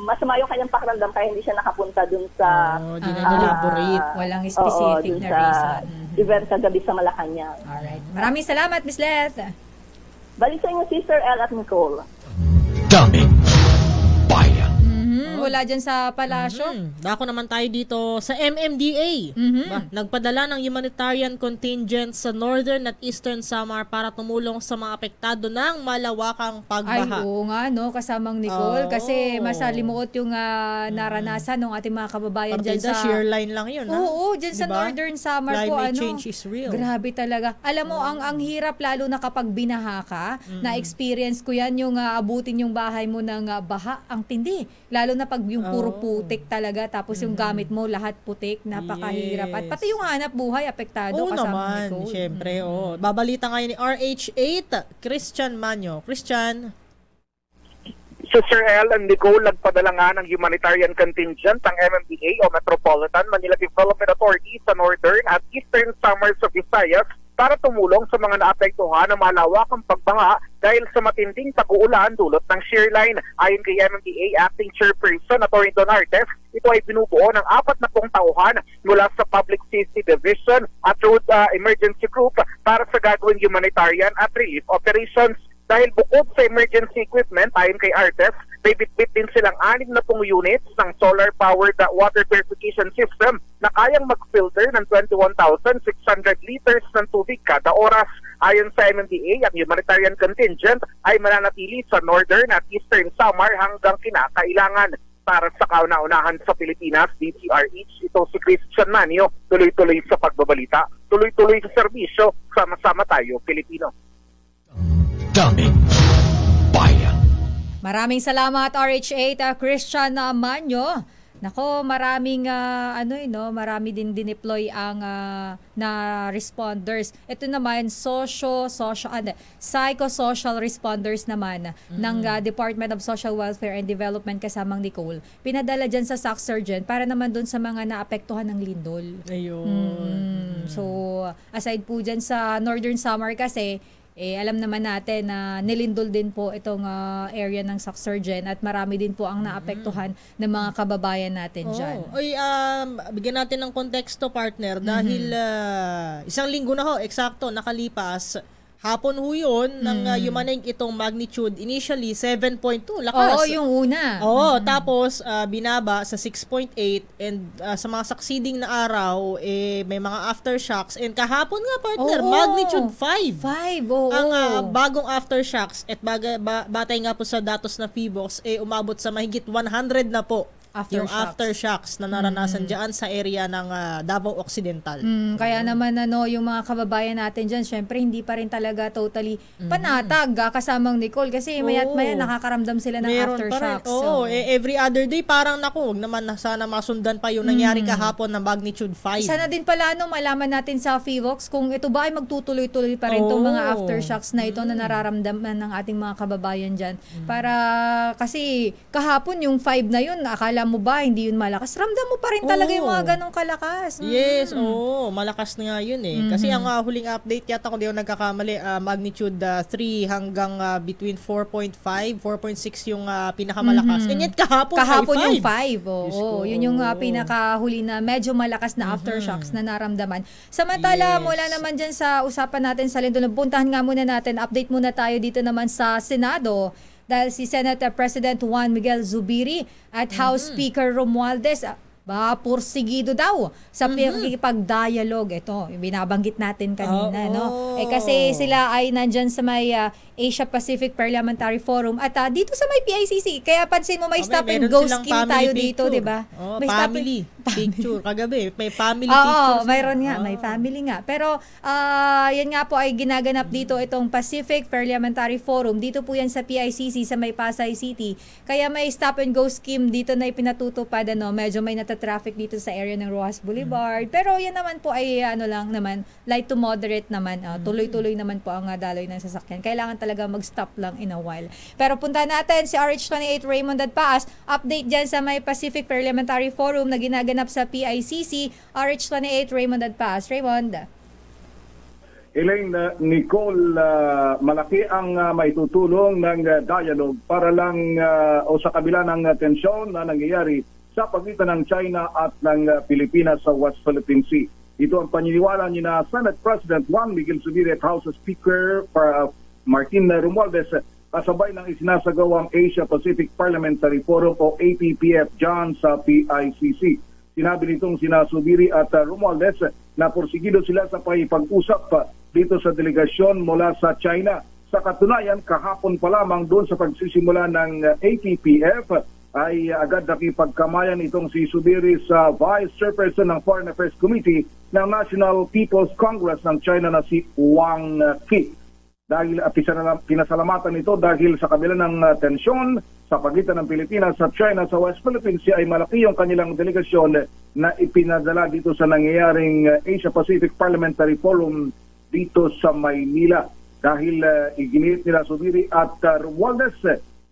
masama yung kanyang pakiramdam kaya hindi siya nakapunta dun sa di na elaborate. Walang specific na reason. Event kagabi sa Malacanang. Alright. Maraming salamat, Ms. Leth. Balik sa inyo, Sister L at Nicole. Daming bayan. mula dyan sa palasyo. Dako naman tayo dito sa MMDA. Nagpadala ng humanitarian contingent sa Northern at Eastern Samar para tumulong sa mga apektado ng malawakang pagbaha. Ay, oo nga, no? Kasamang Nicole. Kasi masalimuot yung naranasan ng ating mga kababayan dyan sa... shear line lang yun. Oo, dyan sa Northern Samar po. Climate change is real. Grabe talaga. Alam mo, ang hirap lalo na kapag binaha ka, na-experience ko yan yung abutin yung bahay mo ng baha, ang tindi. Lalo na pag yung puro putik talaga, tapos yung gamit mo lahat putik, napakahirap. At pati yung hanap buhay, apektado kasama naman, syempre. Babalita ngayon ni RH8, Christian Manyo. Christian. Sister El and Nicole, nagpadala nga ng humanitarian contingent ang MMDA o Metropolitan Manila Development Authority sa Northern at Eastern Samar sa Visayas para tumulong sa mga naapektuhan ng malawakang pagbaha dahil sa matinding pag-uulan dulot ng shear line. Ayon kay MMDA Acting Chairperson Atty. Don Artes, ito ay binubuo ng 40 tauhan mula sa Public Safety Division at Road Emergency Group para sa gagawing humanitarian at relief operations. Dahil bukod sa emergency equipment, ayon kay Artes, may bitbit din silang 60 units ng solar-powered water purification system na kayang mag-filter ng 21,600 liters ng tubig kada oras. Ayon sa MMDA, ang humanitarian contingent ay mananatili sa Northern at Eastern Samar hanggang kinakailangan. Para sa kauna-unahan sa Pilipinas, DCRH, ito si Christian Manyo, tuloy-tuloy sa pagbabalita, tuloy-tuloy sa serbisyo, sama-sama tayo, Pilipino. Daming Bayan. Maraming salamat RH8 Christian Manyo. Nako, maraming marami din dineploy ang na responders. Ito naman psychosocial responders naman ng Department of Social Welfare and Development kasamang Nicole. Pinadala diyan sa SAC-Surgeon para naman doon sa mga naapektuhan ng lindol. Ayun. So, aside po diyan sa Northern Samar kasi alam naman natin na nilindol din po itong area ng SAC-Surgeon at marami din po ang naapektuhan ng mga kababayan natin dyan. Bigyan natin ng konteksto, partner, dahil isang linggo na ho, eksakto, nakalipas. Hapon ho yun, nang yumanig itong magnitude, initially 7.2, lakas. Oo, yung una. Tapos binaba sa 6.8 and sa mga succeeding na araw, may mga aftershocks. And kahapon nga, partner, magnitude 5. 5, oo. Ang bagong aftershocks at batay nga po sa datos na PHIVOLCS, umabot sa mahigit 100 na po. Yung aftershocks na naranasan dyan sa area ng Davao Occidental. Kaya naman yung mga kababayan natin dyan, syempre hindi pa rin talaga totally panatag kasamang Nicole kasi maya't maya nakakaramdam sila ng aftershocks. Every other day parang wag naman sana masundan pa yung nangyari kahapon na magnitude 5. Sana din pala malaman natin sa PHIVOLCS kung ito ba ay magtutuloy-tuloy pa rin itong mga aftershocks na ito na nararamdaman ng ating mga kababayan dyan. Para kasi kahapon yung 5 na yun, akala mo ba hindi yun malakas? Ramdam mo pa rin talaga yung mga ganong kalakas. Yes, malakas na nga yun Kasi ang huling update yata kung di ako nagkakamali, magnitude 3 hanggang between 4.5, 4.6 yung pinakamalakas. And yet kahapon yung 5. Yun yung pinakahuli na medyo malakas na aftershocks na naramdaman. Samantala, mula naman dyan sa usapan natin sa lindol, puntahan nga muna natin, update muna tayo dito naman sa Senado. Dahil si Senate President Juan Miguel Zubiri at House Speaker Romualdez pursigido daw sa pakikipag-dialogue. Ito, binabanggit natin kanina, kasi sila ay nandyan sa may Asia Pacific Parliamentary Forum at dito sa may PICC. Kaya pansin mo may stop and go scheme tayo dito, di ba? May family picture. Kagabi, may family picture. Mayroon nga, may family nga. Pero yan nga po ay ginaganap dito itong Pacific Parliamentary Forum. Dito po yan sa PICC sa may Pasay City. Kaya may stop and go scheme dito na ipinatutupad. Medyo may traffic dito sa area ng Rojas Boulevard. Pero yan naman po ay light to moderate naman. Tuloy-tuloy naman po ang daloy ng sasakyan. Kailangan talaga mag-stop lang in a while. Pero punta natin si RH28 Raymond Dadpaas. Update dyan sa may Pacific Parliamentary Forum na ginaganap sa PICC. RH28 Raymond Dadpaas. Raymond. Elaine, Nicole, malaki ang maitutulong ng dialogue para lang o sa kabila ng tensyon na nangyayari sa pagitan ng China at ng Pilipinas sa West Philippine Sea. Ito ang paniniwala ni na Senate President Juan Miguel Zubiri at House Speaker Martin Romualdez kasabay ng isinasagawang Asia-Pacific Parliamentary Forum o APPF dyan sa PICC. Sinabi nitong sina Zubiri at Romualdez na porsigido sila sa pakipag-usap dito sa delegasyon mula sa China. Sa katunayan, kahapon pa lamang doon sa pagsisimula ng APPF ay agad nakipagkamayan itong si Zubiri sa Vice Chairperson ng Foreign Affairs Committee ng National People's Congress ng China na si Wang Qi. Dahil pinasalamatan ito dahil sa kabila ng tensyon sa pagitan ng Pilipinas at China sa West Philippines, ay malaki yung kanilang delegasyon na ipinadala dito sa nangyayaring Asia-Pacific Parliamentary Forum dito sa Maynila. Dahil iginit nila Zubiri at Romualdez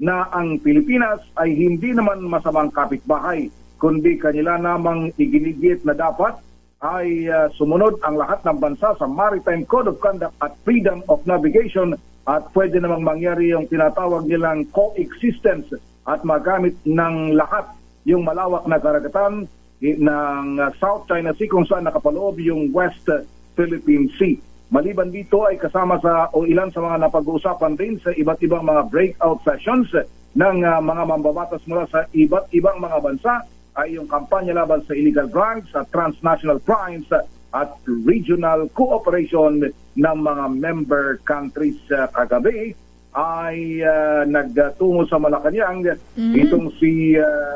na ang Pilipinas ay hindi naman masamang kapitbahay, kundi kanila namang iginigit na dapat ay sumunod ang lahat ng bansa sa Maritime Code of Conduct at Freedom of Navigation at pwede namang mangyari yung tinatawag nilang coexistence at magamit ng lahat yung malawak na karagatan ng South China Sea kung saan nakapaloob yung West Philippine Sea. Maliban dito ay kasama sa o ilan sa mga napag-uusapan din sa iba't ibang mga breakout sessions ng mga mambabatas mula sa iba't ibang mga bansa ay yung kampanya laban sa illegal drugs at transnational crimes at regional cooperation ng mga member countries. Kagabi ay nagtungo sa Malacanang itong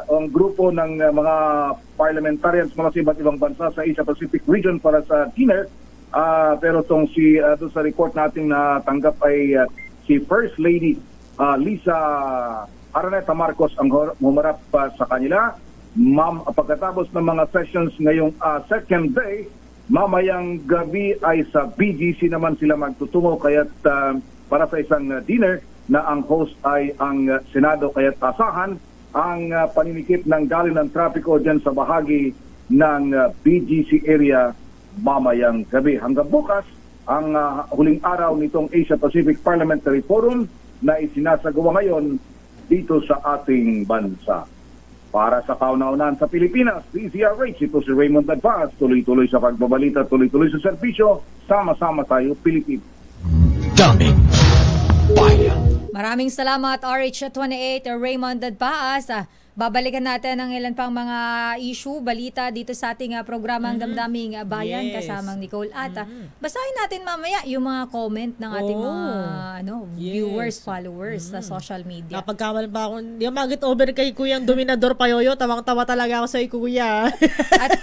ang grupo ng mga parliamentarians mula sa iba't ibang bansa sa Asia-Pacific region para sa dinner. Pero doon sa report natin na tanggap ay si First Lady Lisa Araneta Marcos ang humarap sa kanila. Pagkatapos ng mga sessions ngayong second day, mamayang gabi ay sa BGC naman sila magtutungo kaya't para sa isang dinner na ang host ay ang Senado, kaya't asahan ang paninikip ng daloy ng trapiko dyan sa bahagi ng BGC area mamayang gabi. Hanggang bukas, ang huling araw nitong Asia-Pacific Parliamentary Forum na isinasagawa ngayon dito sa ating bansa. Para sa kauna-unahan sa Pilipinas, DZRH, ito si Raymond Advaz, tuloy-tuloy sa pagbabalita, tuloy-tuloy sa serbisyo, sama-sama tayo, Pilipinas. Daming Bayan. Maraming salamat RH28 Raymond Advaz. Babalikan natin ang ilan pang mga issue, balita dito sa ating programang Damdaming Bayan kasamang Nicole. At basahin natin mamaya yung mga comment ng ating mga viewers, followers sa social media. Napagkamal ba ako, yung magit over kay Kuyang Dominador Payoyo, tawang-tawa talaga ako sa Kuya.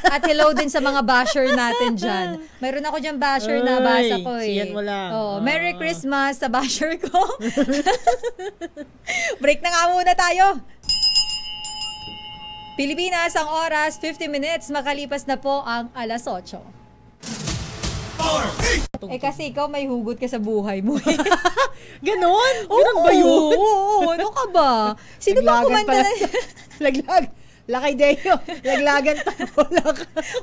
at hello din sa mga basher natin dyan. Mayroon ako dyan basher na basa ko eh. Siyan mo lang. Merry Christmas sa basher ko. Break na nga muna tayo. Pilipinas, ang oras, 50 minutes, makalipas na po ang alas 8. Kasi ikaw may hugot ka sa buhay mo. Ganon? Ganon ba yun? Oo, ano ka ba? Sino ba kumanta na? Laglag. Lakay Deo. Laglagan pa.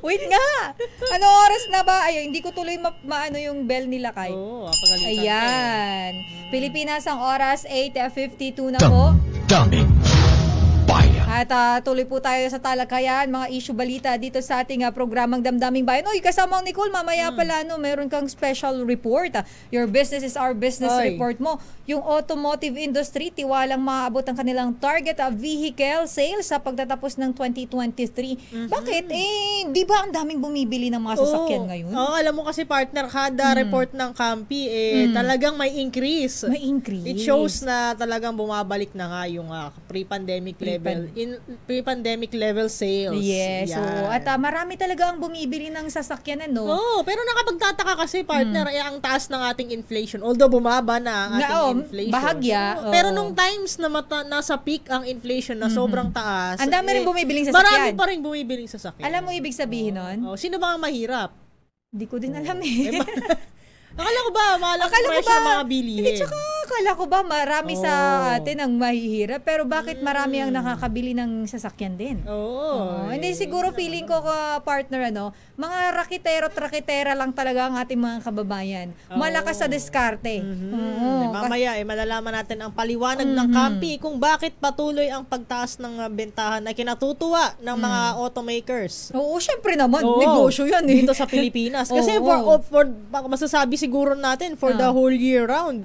Wait nga. Ano oras na ba? Ay, hindi ko tuloy maano yung bell nila kay. Pagalitan. Ayan. Pilipinas, ang oras, 8:52 na po. Daming Bayan. At tuloy po tayo sa talakayan, mga issue balita dito sa ating programang Damdaming Bayan. Oy, kasama ang Nicole, mamaya pala meron kang special report. Your business is our business report mo. Yung automotive industry, tiwalang maaabot ang kanilang target vehicle sales sa pagtatapos ng 2023. Bakit? Di ba ang daming bumibili ng mga sasakyan ngayon? Alam mo kasi partner, kada report ng Kampi, talagang may increase. May increase. It shows na talagang bumabalik na nga yung pre-pandemic pre-pandemic level sales. Yes. So, at marami talaga ang bumibili ng sasakyan, pero nakapagtataka kasi partner, ang taas ng ating inflation. Although bumaba na ang ating inflation. Bahagya. Pero nung times na nasa peak ang inflation na sobrang taas, ang dami rin bumibiling sasakyan. Marami pa rin bumibiling sasakyan. Alam mo ibig sabihin nun? Sino ba ang mahirap? Hindi ko din alam eh. Akala ko ba, malang presyo ng mga bilihin? Hindi, tsaka akala ko ba marami sa atin ang mahihirap, pero bakit marami ang nakakabili ng sasakyan din? Hindi, siguro feeling ko partner, mga rakitero-trakitera lang talaga ang ating mga kababayan. Malakas sa diskarte. Mamaya, malalaman natin ang paliwanag ng Kampi kung bakit patuloy ang pagtaas ng bentahan na kinatutuwa ng mga automakers. Oo, syempre naman. Negosyo yan eh. Dito sa Pilipinas. Kasi for masasabi siguro natin for the whole year round,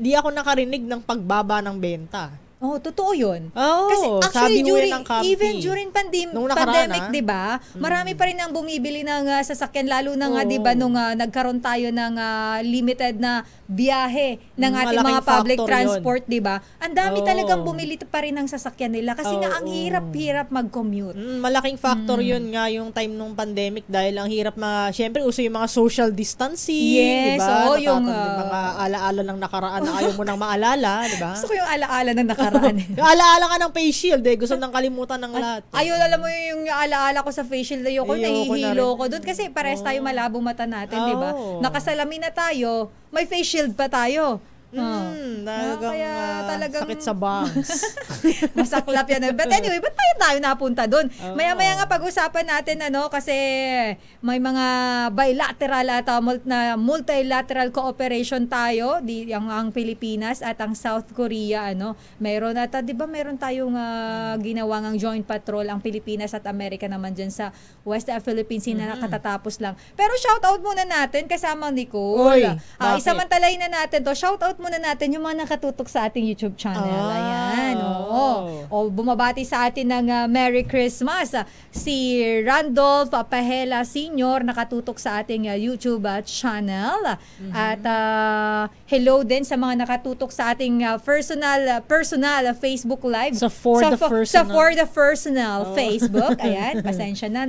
di ako nakarinig ng pagbaba ng benta. Oh, totoo 'yun. Oh, kasi actually even during nung pandemic, 'di ba? Marami pa rin ang bumibili ng sasakyan lalo na nga 'di ba nung nagkaroon tayo ng limited na biyahe ng ating mga public transport, 'di ba? Ang dami talagang bumili pa rin ng sasakyan nila kasi nga ang hirap-hirap mag-commute. Malaking factor 'yun nga yung time nung pandemic dahil ang hirap syempre uso yung mga social distancing, 'di ba? Yung mga alaala ng nakaraan na ayaw mo nang maalala, 'di ba? Gusto ko yung alaala ng nakaraan. Alaala ka ng face shield, gusto nang kalimutan ng lahat. Ayun, alam mo yung alaala ko sa face shield, ayoko nahihilo ko doon kasi pares tayo malabo mata natin, 'di ba? Nakasalamin na tayo, may face shield pa tayo. Talagang sakit sa bangs. Masaklap yan. But anyway, ba't tayo napunta doon? Maya-maya nga pag-usapan natin kasi may mga bilateral at multilateral cooperation tayo, ang Pilipinas at ang South Korea. Meron at 'di ba meron tayong ginawang joint patrol ang Pilipinas at Amerika naman dyan sa West Philippines na nakatatapos lang. Pero shout out muna natin kasama Nicole. Isamantalahin na natin to. Shout out muna natin yung mga nakatutok sa ating YouTube channel. Ayan. Bumabati sa atin ng Merry Christmas. Si Randolph Pahela Sr. nakatutok sa ating YouTube channel. At hello din sa mga nakatutok sa ating personal Facebook Live. Sa For the Personal Facebook. Ayan. Pasensya na.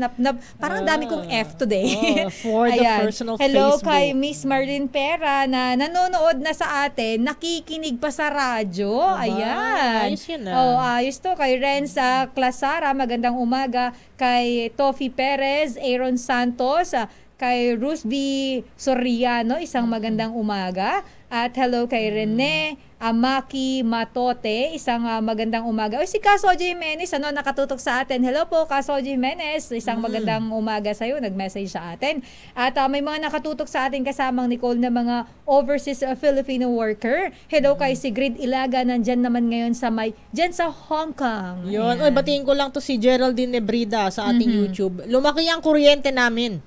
Parang dami kong F today. For the Personal Hello Facebook. kay Miss Marlene Pera na nanonood na sa atin, nakikinig pa sa radyo. Ayan. Ayos yun ayos to. Kay Renza Clasara, magandang umaga. Kay Tofi Perez, Aaron Santos, kay Rusby Soriano, isang magandang umaga. At hello kay Rene Amaki Matote, isang magandang umaga. Si Kasoji Jimenez, nakatutok sa atin. Hello po, Kasoji Jimenez. Isang magandang umaga sa iyo. Nag-message sa atin. At may mga nakatutok sa atin kasamang Nicole na mga overseas Filipino worker. Hello kay Sigrid Ilaga, nandyan naman ngayon dyan sa Hong Kong. Yun. Batiin ko lang to si Geraldine Nebrida sa ating YouTube. Lumaki ang kuryente namin.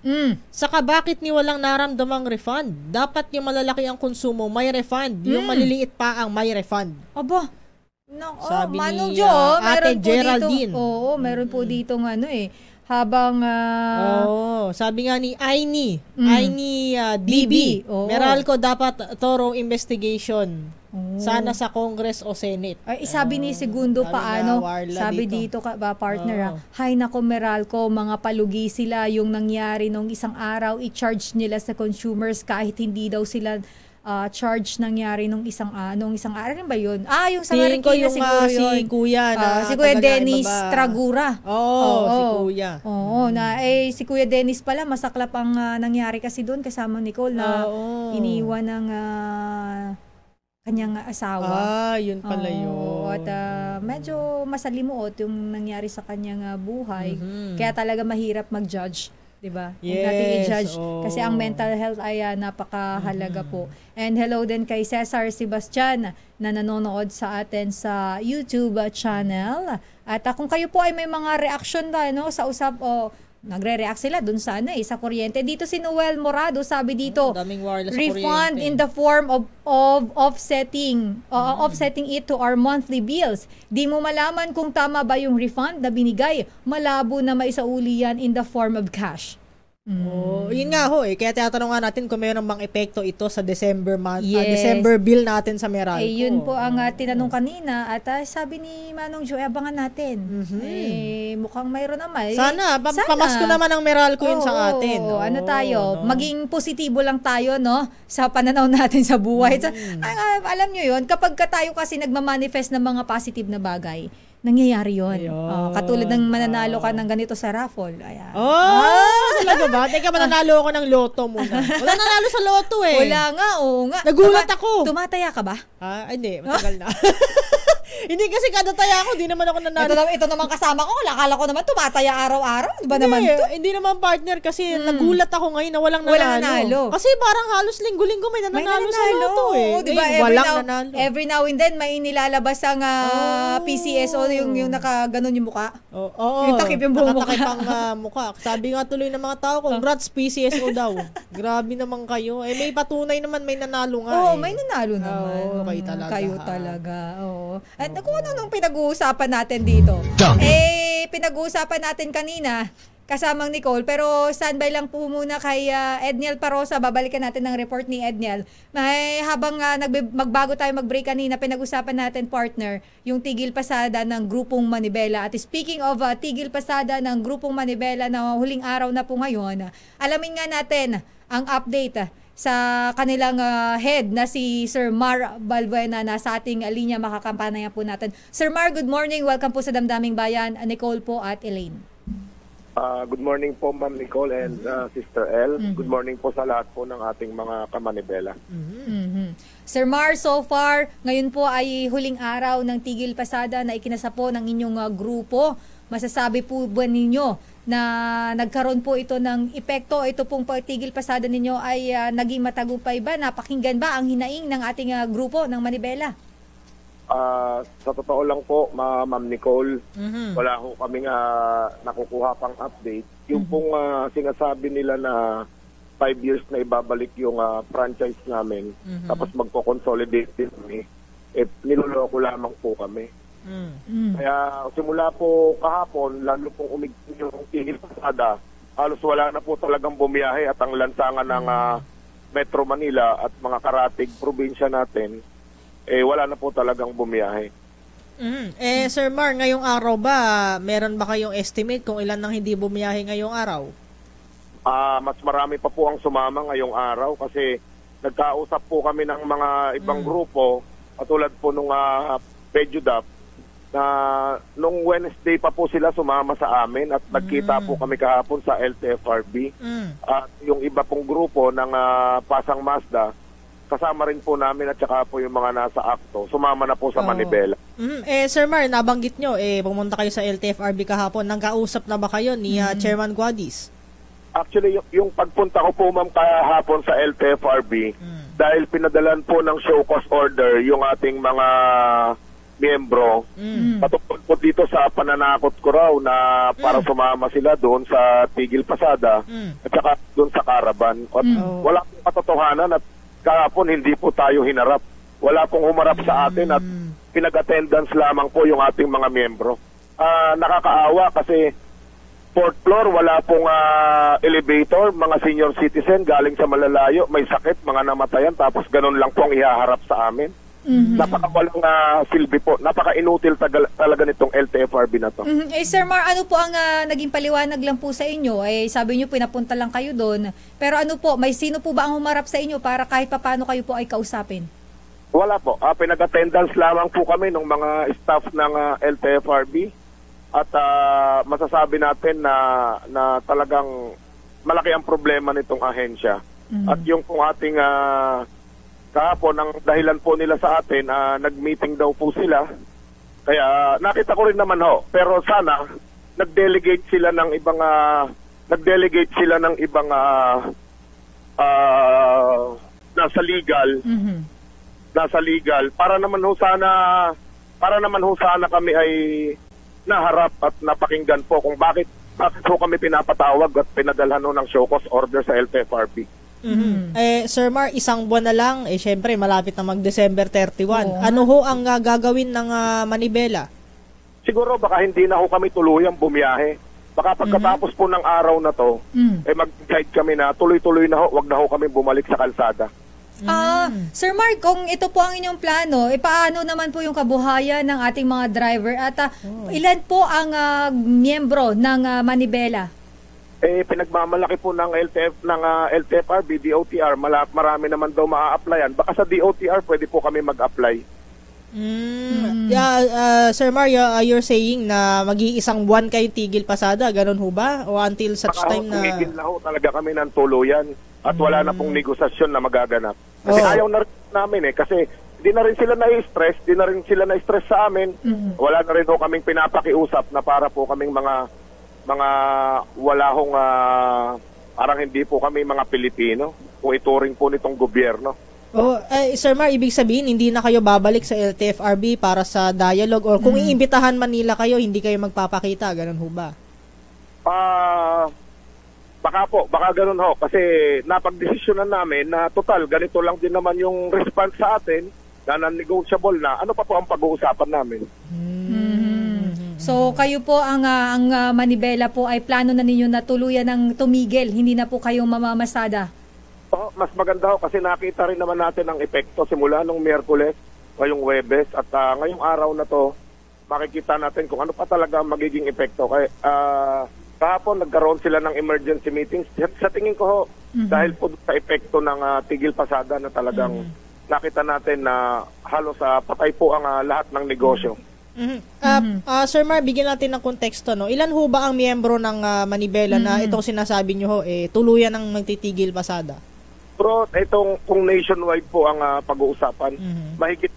Saka bakit ni walang naramdamang refund? Dapat yung malalaki ang konsumo, may refund. Yung maliliit pa ang may refund. Aba. Sabi Manong ni Jo, Ate meron po Geraldine. dito. Meron po dito habang sabi nga ni Aini DB. Meralco dapat thorough investigation. Sana sa Congress o Senate. Sabi ni Segundo sabi dito partner hay nako Meralco, mga palugi sila yung nangyari nung isang araw, i-charge nila sa consumers kahit hindi daw sila charge nangyari nung isang araw. Ano ba yun? Yung sa Marikina siguro yun. Si Kuya si Kuya Dennis Tragura. Si Kuya. Si Kuya Dennis pala, masaklap ang nangyari kasi doon kasama Nicole na iniwan ng kanyang asawa. Yun pala yun. At medyo masalimuot yung nangyari sa kanyang buhay. Kaya talaga mahirap mag-judge. Diba? Huwag natin i-judge kasi ang mental health ay napakahalaga po. And hello din kay Cesar Sebastian na nanonood sa atin sa YouTube channel. At kung kayo po ay may mga reaction sa nagre-react sila dun sa sa kuryente. Dito si Noel Morado, sabi dito, refund in the form of offsetting it to our monthly bills. Di mo malaman kung tama ba yung refund na binigay. Malabo na maisauli yan in the form of cash. Yun nga kaya tinatanong nga natin kung mayroon bang epekto ito sa December December bill natin sa Meralco. Yun po ang tinanong kanina at sabi ni Manong Jo, abangan natin. Mukhang mayroon naman. Sana. Pamasko naman ang Meralco yun sa atin. Maging positibo lang tayo sa pananaw natin sa buhay. Alam nyo yun, kapag tayo kasi nagmamanifest ng mga positive na bagay, nangyayari yun. Katulad ng mananalo ka ng ganito sa raffle. Ayan. Talaga ba? Teka, mananalo ako ng loto muna. Wala nanalo sa loto Wala nga, nga. Nagulat ako. Tumataya ka ba? Hindi, matagal na. Hindi kasi kada taya ko, di naman ako nanalo. Ito naman kasama ko, akala ko naman tumataya araw-araw. Di ba naman to? Hindi naman partner kasi nagulat ako ngayon na walang nanalo. Kasi parang halos linggo-linggo may nanalo sa loto eh. Di ba walang nanalo. Every now and then may nilalabas ang PCSO yung nakaganon yung mukha. Oo. Yung takip yung buong mukha. Nakatakip ang mukha. Sabi nga tuloy ng mga tao, congrats PCSO daw. Grabe naman kayo. May patunay naman may nanalo nga. May nanalo naman. Kayo talaga. At kung ano nung pinag-uusapan natin dito. Pinag-uusapan natin kanina kasamang Nicole, pero standby lang po muna kay Edniel Parosa. Babalikan natin ng report ni Edniel. Habang magbago tayo mag-break kanina, pinag-usapan natin, partner, yung tigil pasada ng Grupong Manibela. At speaking of tigil pasada ng Grupong Manibela na huling araw na po ngayon, alamin nga natin ang update sa kanilang head na si Sir Mar Balbuena na sa ating linya. Makakampanayan po natin. Sir Mar, good morning. Welcome po sa Damdaming Bayan. Nicole po at Elaine. Good morning po, Ma'am Nicole and Sister El. Good morning po sa lahat po ng ating mga kamanibela. Sir Mar, so far, ngayon po ay huling araw ng tigil pasada na ikinasa po ng inyong grupo. Masasabi po ba ninyo na nagkaroon po ito ng epekto? Ito pong tigil pasada ninyo ay naging matagumpay ba? Napakinggan ba ang hinaing ng ating grupo ng Manibela? Sa totoo lang po, Ma'am Nicole, wala ho kaming nakukuha pang update. Yung pong sinasabi nila na 5 years na ibabalik yung franchise namin, tapos magko-consolidate din kami, niloloko lamang po kami. Kaya simula po kahapon, lalo pong umigting yung tigil pasada, halos wala na po talagang bumiyahe at ang lansangan ng Metro Manila at mga karatig probinsya natin, wala na po talagang bumiyahe. Sir Mar, ngayong araw ba, meron ba kayong estimate kung ilan nang hindi bumiyahe ngayong araw? Mas marami pa po ang sumama ngayong araw kasi nagkausap po kami ng mga ibang grupo, katulad po nung Pedjudap, na nung Wednesday pa po sila sumama sa amin at nagkita po kami kahapon sa LTFRB. At yung iba pong grupo ng Pasang Mazda, kasama rin po namin at saka po yung mga nasa akto, sumama na po sa Manibela. Sir Mar, nabanggit nyo, pumunta kayo sa LTFRB kahapon, nangkausap na ba kayo ni Chairman Guadis? Actually, yung pagpunta ko po, ma'am, kahapon sa LTFRB, dahil pinadalan po ng show cause order yung ating mga miyembro, patungkol po dito sa pananakot ko raw na para sumama sila doon sa tigil pasada at saka doon sa caravan. At wala pong katotohanan at kahapon hindi po tayo hinarap. Wala pong humarap sa atin at pinag-attendance lamang po yung ating mga miyembro. Nakakaawa kasi 4th floor, wala pong elevator, mga senior citizen galing sa malalayo, may sakit, mga namatayan, tapos ganun lang po ang ihaharap sa amin. Napakawalang silbi po, napaka-inutil talaga nitong LTFRB na to. Sir Mar, ano po ang naging paliwanag lang po sa inyo? Sabi niyo pinapunta lang kayo doon, pero ano po, may sino po ba ang humarap sa inyo para kahit papaano kayo po ay kausapin? Wala po, pinag-attendance lamang po kami ng mga staff ng LTFRB at masasabi natin na talagang malaki ang problema nitong ahensya. At yung pong ating kahapon, ang dahilan po nila sa atin, nag-meeting daw po sila. Kaya nakita ko rin naman ho. Pero sana nag-delegate sila ng ibang nasa legal para naman ho sana kami ay naharap at napakinggan po kung bakit ho kami pinapatawag at pinadalhan ho ng show cause order sa LTFRB. Sir Mar, isang buwan na lang, syempre malapit na mag-December 31. Ano ho ang gagawin ng Manibela? Siguro baka hindi na ho kami tuluyang bumiyahe. Baka pagkatapos po ng araw na to, mag-guide kami na tuloy-tuloy na ho, wag na ho kami bumalik sa kalsada. Sir Mark, kung ito po ang inyong plano, paano naman po yung kabuhayan ng ating mga driver at ilan po ang miyembro ng Manibela? Pinagmamalaki po ng LTFRB, DOTR, marami naman daw maa-applyan. Baka sa DOTR pwede po kami mag-apply. Sir Mario, you're saying na mag-iisang buwan kayo tigil pasada, ganun ho ba? O until such time na... Tumigil na ho talaga kami ng tuluyan at wala na pong negosasyon na magaganap. Kasi ayaw na rin namin kasi di na rin sila na-stress, di na rin sila na-stress sa amin. Wala na rin ho kaming pinapakiusap na para po kaming mga wala hong parang hindi po kami mga Pilipino kung ituring po nitong gobyerno. Sir Mar, ibig sabihin hindi na kayo babalik sa LTFRB para sa dialogue or kung iimbitahan man nila kayo, hindi kayo magpapakita, ganun ho ba? Baka ganun ho kasi napagdesisyonan namin na total ganito lang din naman yung response sa atin na non-negotiable na. Ano pa po ang pag-uusapan namin? So kayo po ang Manibela po ay plano na ninyo na tuluyan ng tumigil, hindi na po kayong mamamasada. Mas maganda ho kasi nakita rin naman natin ang epekto simula nung Miyerkules, ngayong Huwebes at ngayong araw na to makikita natin kung ano pa talaga magiging epekto. Kaya kahapon nagkaroon sila ng emergency meetings. Sa tingin ko ho, dahil po sa epekto ng tigil pasada na talagang nakita natin na halos patay po ang lahat ng negosyo. Sir Mar, bigyan natin ng konteksto, no? Ilan ho ba ang miyembro ng Manibela na itong sinasabi nyo ho, tuluyan ng nagtitigil pasada? Pero kung nationwide po ang pag-uusapan, mahigit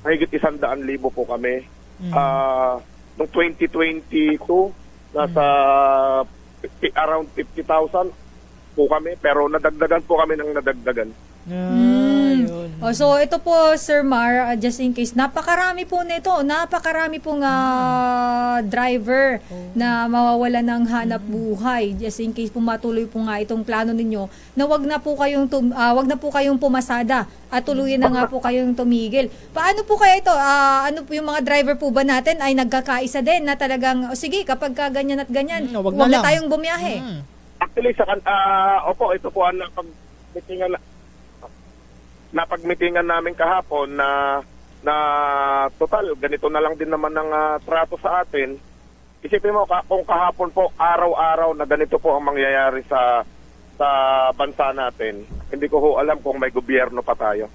100,000 po kami. Noong 2022, nasa around 50,000 po kami, pero nadagdagan po kami ng nadagdagan. So ito po Sir Mar, just in case, napakarami po nito, napakarami pong driver na mawawalan ng hanap buhay. Just in case pumatuloy po nga itong plano ninyo na wag na po kayong pumasada at tuluyan na nga po kayong tumigil. Paano po kaya ito? Ano po yung mga driver po ba natin ay nagkakaisa din na talagang sige, kapag ganyan at ganyan, wag na tayong bumiyahe? Actually, opo, ito po ang napagmitingan namin kahapon na total, ganito na lang din naman ang trato sa atin. Isipin mo, kung kahapon po, araw-araw na ganito po ang mangyayari sa bansa natin, hindi ko ho alam kung may gobyerno pa tayo.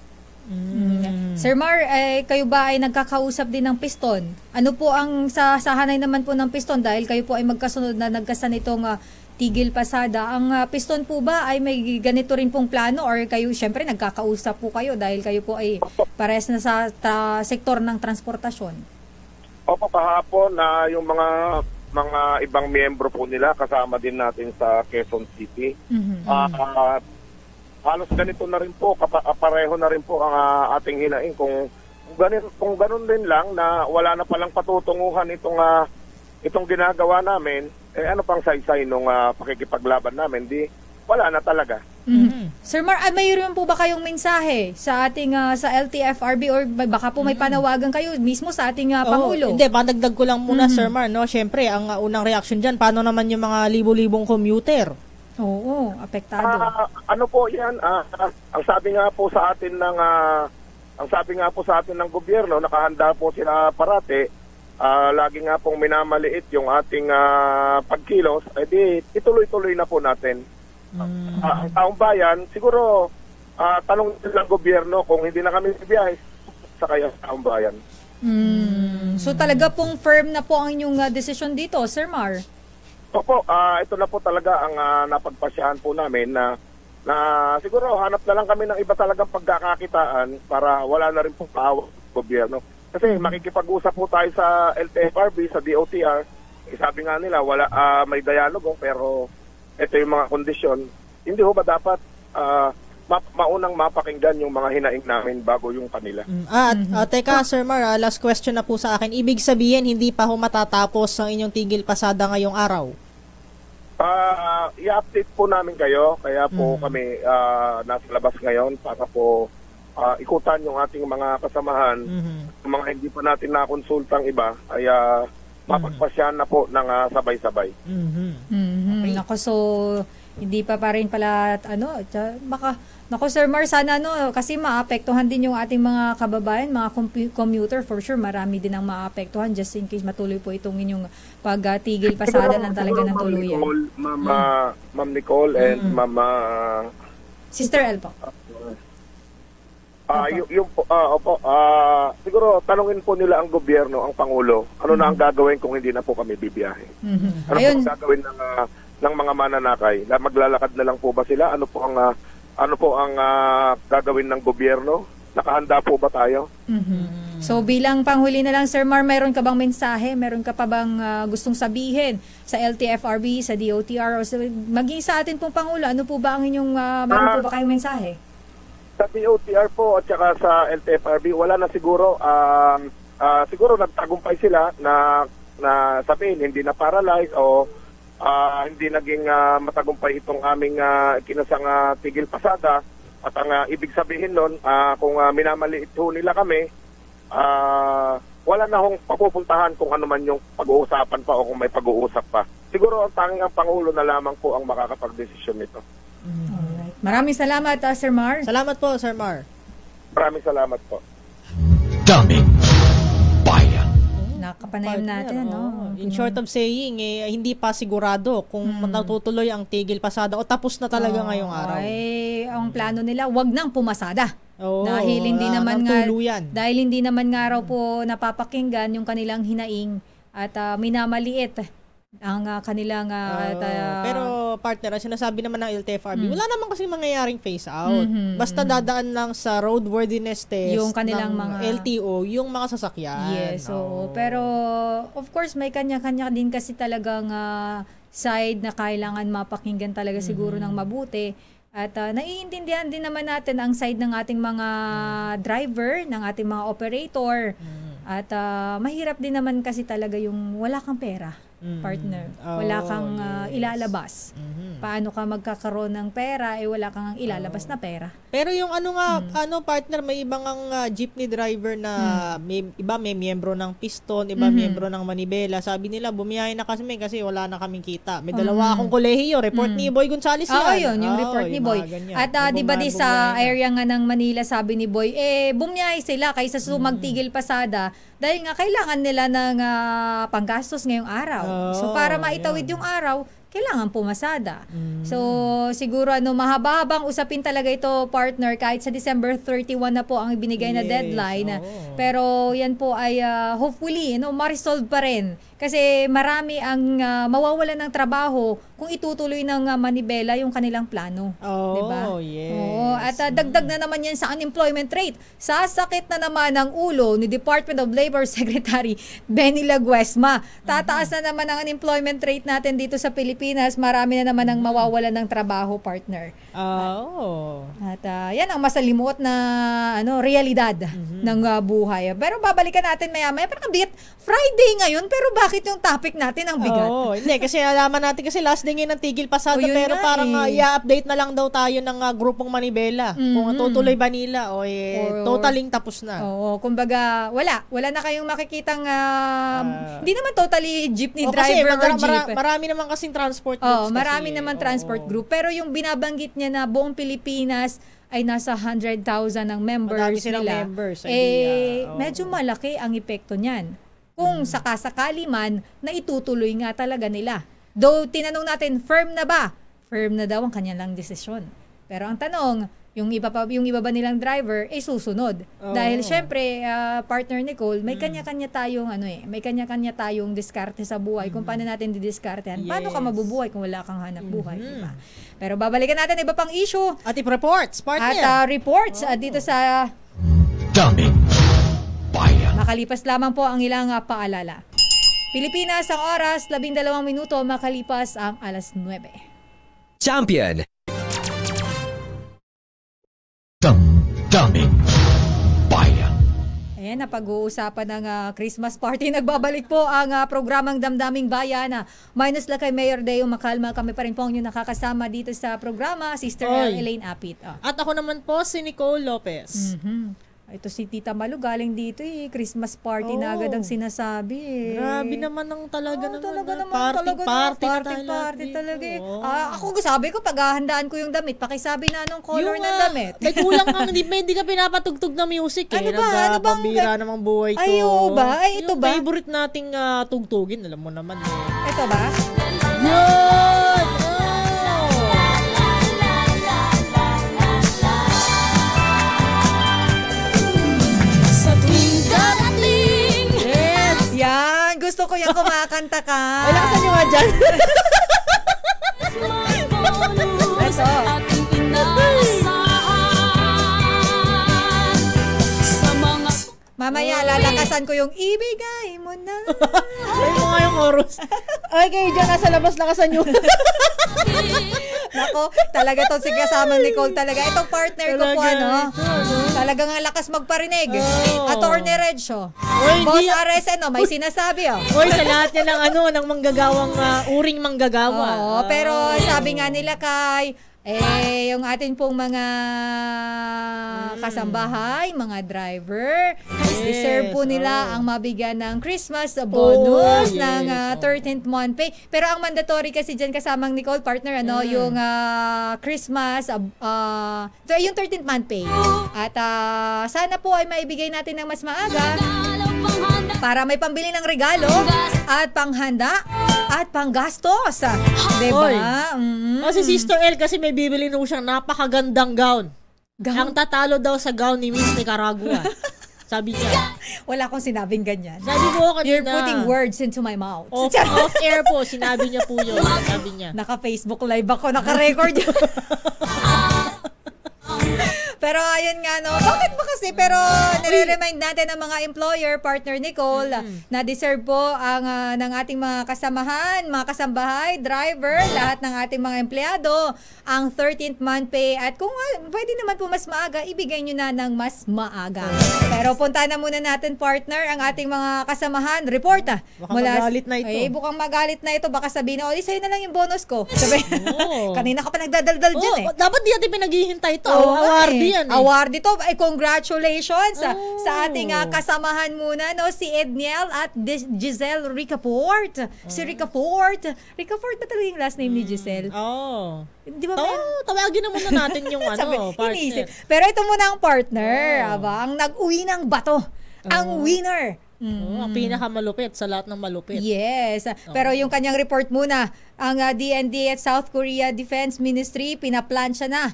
Sir Mar, kayo ba ay nagkakausap din ng Piston? Ano po ang sahanay naman po ng Piston dahil kayo po ay magkasunod na nagkasan itong tigil pasada? Ang Piston po ba ay may ganito rin pong plano or kayo syempre nagkakausap po kayo dahil kayo po ay pares na sa sektor ng transportasyon? Opo, kahapon na yung mga ibang miyembro po nila kasama din natin sa Quezon City. Halos ganito na rin po, pareho na rin po ang ating hinaing kung ganun din lang na wala na palang patutunguhan itong ginagawa namin, ano pang saysay nung pakikipaglaban namin, wala na talaga. Sir Mar, mayroon po ba kayong mensahe sa ating sa LTFRB or baka po may panawagan kayo mismo sa ating Pangulo? Hindi, padagdag ko lang muna Sir Mar, no? Siyempre, ang unang reaction dyan, paano naman yung mga libo-libong commuter? Oo, apektado. Ano po 'yan? Ang sabi nga po sa atin ng gobyerno, nakahanda po sila parate. Lagi nga pong minamaliit yung ating pagkilos, ituloy-tuloy na po natin. Ang taong bayan, siguro tanong ng gobyerno kung hindi na kami bibiyahe sa kaya taong bayan. So talaga pong firm na po ang inyong desisyon dito, Sir Mar? Opo, ito na po talaga ang napagpasyahan po namin na siguro hanap na lang kami ng iba talagang pagkakakitaan para wala na rin pong paawa ng gobyerno. Kasi makikipag-usap po tayo sa LTFRB, sa DOTR. Sabi nga nila, may dialogo pero ito yung mga kondisyon. Hindi ho ba dapat maunang mapakinggan yung mga hinaing namin bago yung kanila? Teka Sir Mar, last question na po sa akin. Ibig sabihin, hindi pa ho matatapos ang inyong tigil pasada ngayong araw? I-update po namin kayo. Kaya po kami nasa labas ngayon para po ikutan yung ating mga kasamahan. Yung mga hindi pa natin nakonsultang iba ay mapagpasyahan na po ng sabay-sabay. Nako, so hindi pa rin pala Nako Sir Mar, sana kasi maapektuhan din yung ating mga kababayan, mga commuter, for sure marami din ang maapektuhan just in case matuloy po itong inyong pagtigil pasada ng talaga ng tuluyan. Ma'am Nicole and Ma'am Sister El po. Siguro tanungin po nila ang gobyerno, ang Pangulo, ano na ang gagawin kung hindi na po kami bibiyahe? Ano po ang gagawin ng mga mananakay? Maglalakad na lang po ba sila? Ano po ang gagawin ng gobyerno? nakahanda po ba tayo? So bilang panghuli na lang, Sir Mar, meron ka bang mensahe? Meron ka pa bang gustong sabihin sa LTFRB, sa DOTR, o maging sa atin pong Pangulo? Ano po ba ang inyong, meron po ba kayong mensahe? Sa DOTR po at saka sa LTFRB, wala na siguro. Siguro nagtagumpay sila na sabihin, hindi na paralyze o hindi naging matagumpay itong aming kinasang tigil pasada. At ang ibig sabihin nun, kung minamaliit ho nila kami, wala na hong papupuntahan kung ano man yung pag-uusapan pa o kung may pag-uusap pa. Siguro ang tanging ang Pangulo na lamang po ang makakapag-desisyon nito. Alright. Maraming salamat, Sir Mar. Salamat po, Sir Mar. Maraming salamat po. Daming Bayan. Nakapanayam natin, ano? In short of saying, hindi pa sigurado kung natutuloy ang tigil pasada o tapos na talaga ngayong araw. Ay, ang plano nila, wag nang pumasada. Dahil hindi naman nga raw po napapakinggan yung kanilang hinaing at minamaliit ang kanilang pero partner, ang sinasabi naman ng LTFRB, wala naman kasi mangyayaring phase out. Basta dadaan lang sa roadworthiness test yung kanilang ng mga LTO, yung mga sasakyan. Yes, pero of course may kanya-kanya din kasi talagang side na kailangan mapakinggan talaga siguro ng mabuti. At naiintindihan din naman natin ang side ng ating mga driver, ng ating mga operator. At mahirap din naman kasi talaga yung wala kang pera, partner. Wala kang ilalabas. Paano ka magkakaroon ng pera, wala kang ilalabas na pera. Pero yung partner, may ibang jeepney driver na iba may miyembro ng Piston, iba miyembro ng Manibela. Sabi nila, bumiyahe na kasi wala na kaming kita. May dalawa akong kolehiyo, report ni Boy Gonzales yan. Yun, yung report ni Boy. At di ba di sa area nga ng Manila, sabi ni Boy, bumiyahe sila kaysa magtigil pasada dahil nga kailangan nila ng panggastos ngayong araw. So para maitawid yung araw, kailangan pumasada. So, siguro mahaba-habang usapin talaga ito, partner, kahit sa December 31 na po ang ibinigay na deadline. Pero yan po ay hopefully, ma-resolve pa rin. Kasi marami ang mawawalan ng trabaho kung itutuloy ng Manibela yung kanilang plano. Diba? At dagdag na naman yan sa unemployment rate. Sasakit na naman ang ulo ni Department of Labor Secretary Benny Laguesma. Tataas na naman ang unemployment rate natin dito sa Pilipinas. Marami na naman ang mawawalan ng trabaho, partner. At yan ang masalimuot na realidad ng buhay. Pero babalikan natin maya-maya. Pero kabit, Friday ngayon, pero bakit yung topic natin ang bigat? Hindi, kasi alaman natin kasi last day ngayon ng tigil pasada, pero parang i-update na lang daw tayo ng grupong Manibela. Kung tutuloy ba nila o totaling tapos na. Kumbaga, wala na kayong makikitang hindi naman totally jeepney driver or jeep. Marami naman kasing transport groups. Marami naman transport group. Pero yung binabanggit niya na buong Pilipinas ay nasa 100,000 ang members nila. Medyo malaki ang epekto niyan. Kung sakasakali man na itutuloy nga talaga nila. Though tinanong natin, firm na ba? Firm na daw ang kanilang desisyon. Pero ang tanong, yung iba ba nilang driver susunod. Dahil syempre, partner Nicole, may kanya-kanya tayong may kanya-kanya tayong diskarte sa buhay. Kung paano natin didiskartehan. Paano ka mabubuhay kung wala kang hanap buhay, diba? Pero babalikan natin iba pang issue. At reports, partner. At reports dito sa Daming Bayan. Makalipas lamang po ang ilang paalala. Pilipinas ang oras, 12 minuto makalipas ang alas 9. Champion. Daming Bayan. Ayan, napag-uusapan ng Christmas party. Nagbabalik po ang programang Damdaming Bayan. Minus lang kay Mayor Deo Macalma. Kami pa rin po ang inyong nakakasama dito sa programa, Sister Elaine Apit. At ako naman po si Nicole Lopez. Ito si Tita Malu, galing dito Christmas party na agad ang sinasabi Grabe naman ang talaga party talaga ako sabi ko, paghahandaan ko yung damit, pakisabi na anong color ng damit. May kulang kang, hindi ka pinapatugtog na music Nagpabira namang buhay ko. Ito ba? Yung favorite nating tugtugin, alam mo naman Ito ba? Yun! Yan, gusto ko yung kumakanta ka. Wala ka nyo nga dyan. Ito. Mamaya, lalakasan ko yung ibigay mo na. Ay, mga yung chorus. Ay, kayo dyan, nasa labas lakasan nyo. Nako, talaga to si kasamang Nicole talaga. Itong partner ko po, talagang ang lakas magparinig. Attorney Redsho. Boss RSN, may sinasabi, Uy, sa lahat niya ng manggagawang, uring manggagawa. Oo, pero sabi nga nila kay, yung atin pong mga kasambahay, mga driver, deserve po nila ang mabigyan ng Christmas bonus ng 13th month pay. Pero ang mandatory kasi dyan kasamang Nicole, partner, yung Christmas, yung 13th month pay. At sana po ay maibigay natin ng mas maaga para may pambili ng regalo at panghanda at panggastos. Diba? Si Sister L kasi may bibili na siyang napakagandang gown. Ang tatalo daw sa gown ni Miss Nicaragua. Sabi niya. Wala akong sinabing ganyan. Sabi ko kanina. You're putting words into my mouth. Off air po, sinabi niya po yun. Sabi niya. Naka-Facebook live ako, naka-record yun. Pero ayun nga bakit ba kasi pero nire-remind natin ng mga employer, partner Nicole, na deserve po ang ng ating mga kasamahan, mga kasambahay, driver, lahat ng ating mga empleyado ang 13th month pay at kung pwede naman po mas maaga, ibigay nyo na ng mas maaga. Pero punta na muna natin, partner, ang ating mga kasamahan. Report Baka magalit na ito. Bukang magalit na ito. Baka sabihin na, sa'yo na lang yung bonus ko. Sabi, kanina ka pa nagdadaldal dyan Dapat di natin pinaghihintay ito. Awardee yan Awardee to. Congratulations sa ating kasamahan muna, si Edniel at Giselle Ricaport. Si Ricaport. Ricaport na talaga yung last name ni Giselle. Di ba tawagin na muna natin yung partner. Inisip. Pero ito muna ang partner. Ang nag-uwi ng bato. Ang winner. Ang pinakamalupit sa lahat ng malupit. Yes. Pero yung kanyang report muna, ang DND at South Korea Defense Ministry pinaplansya na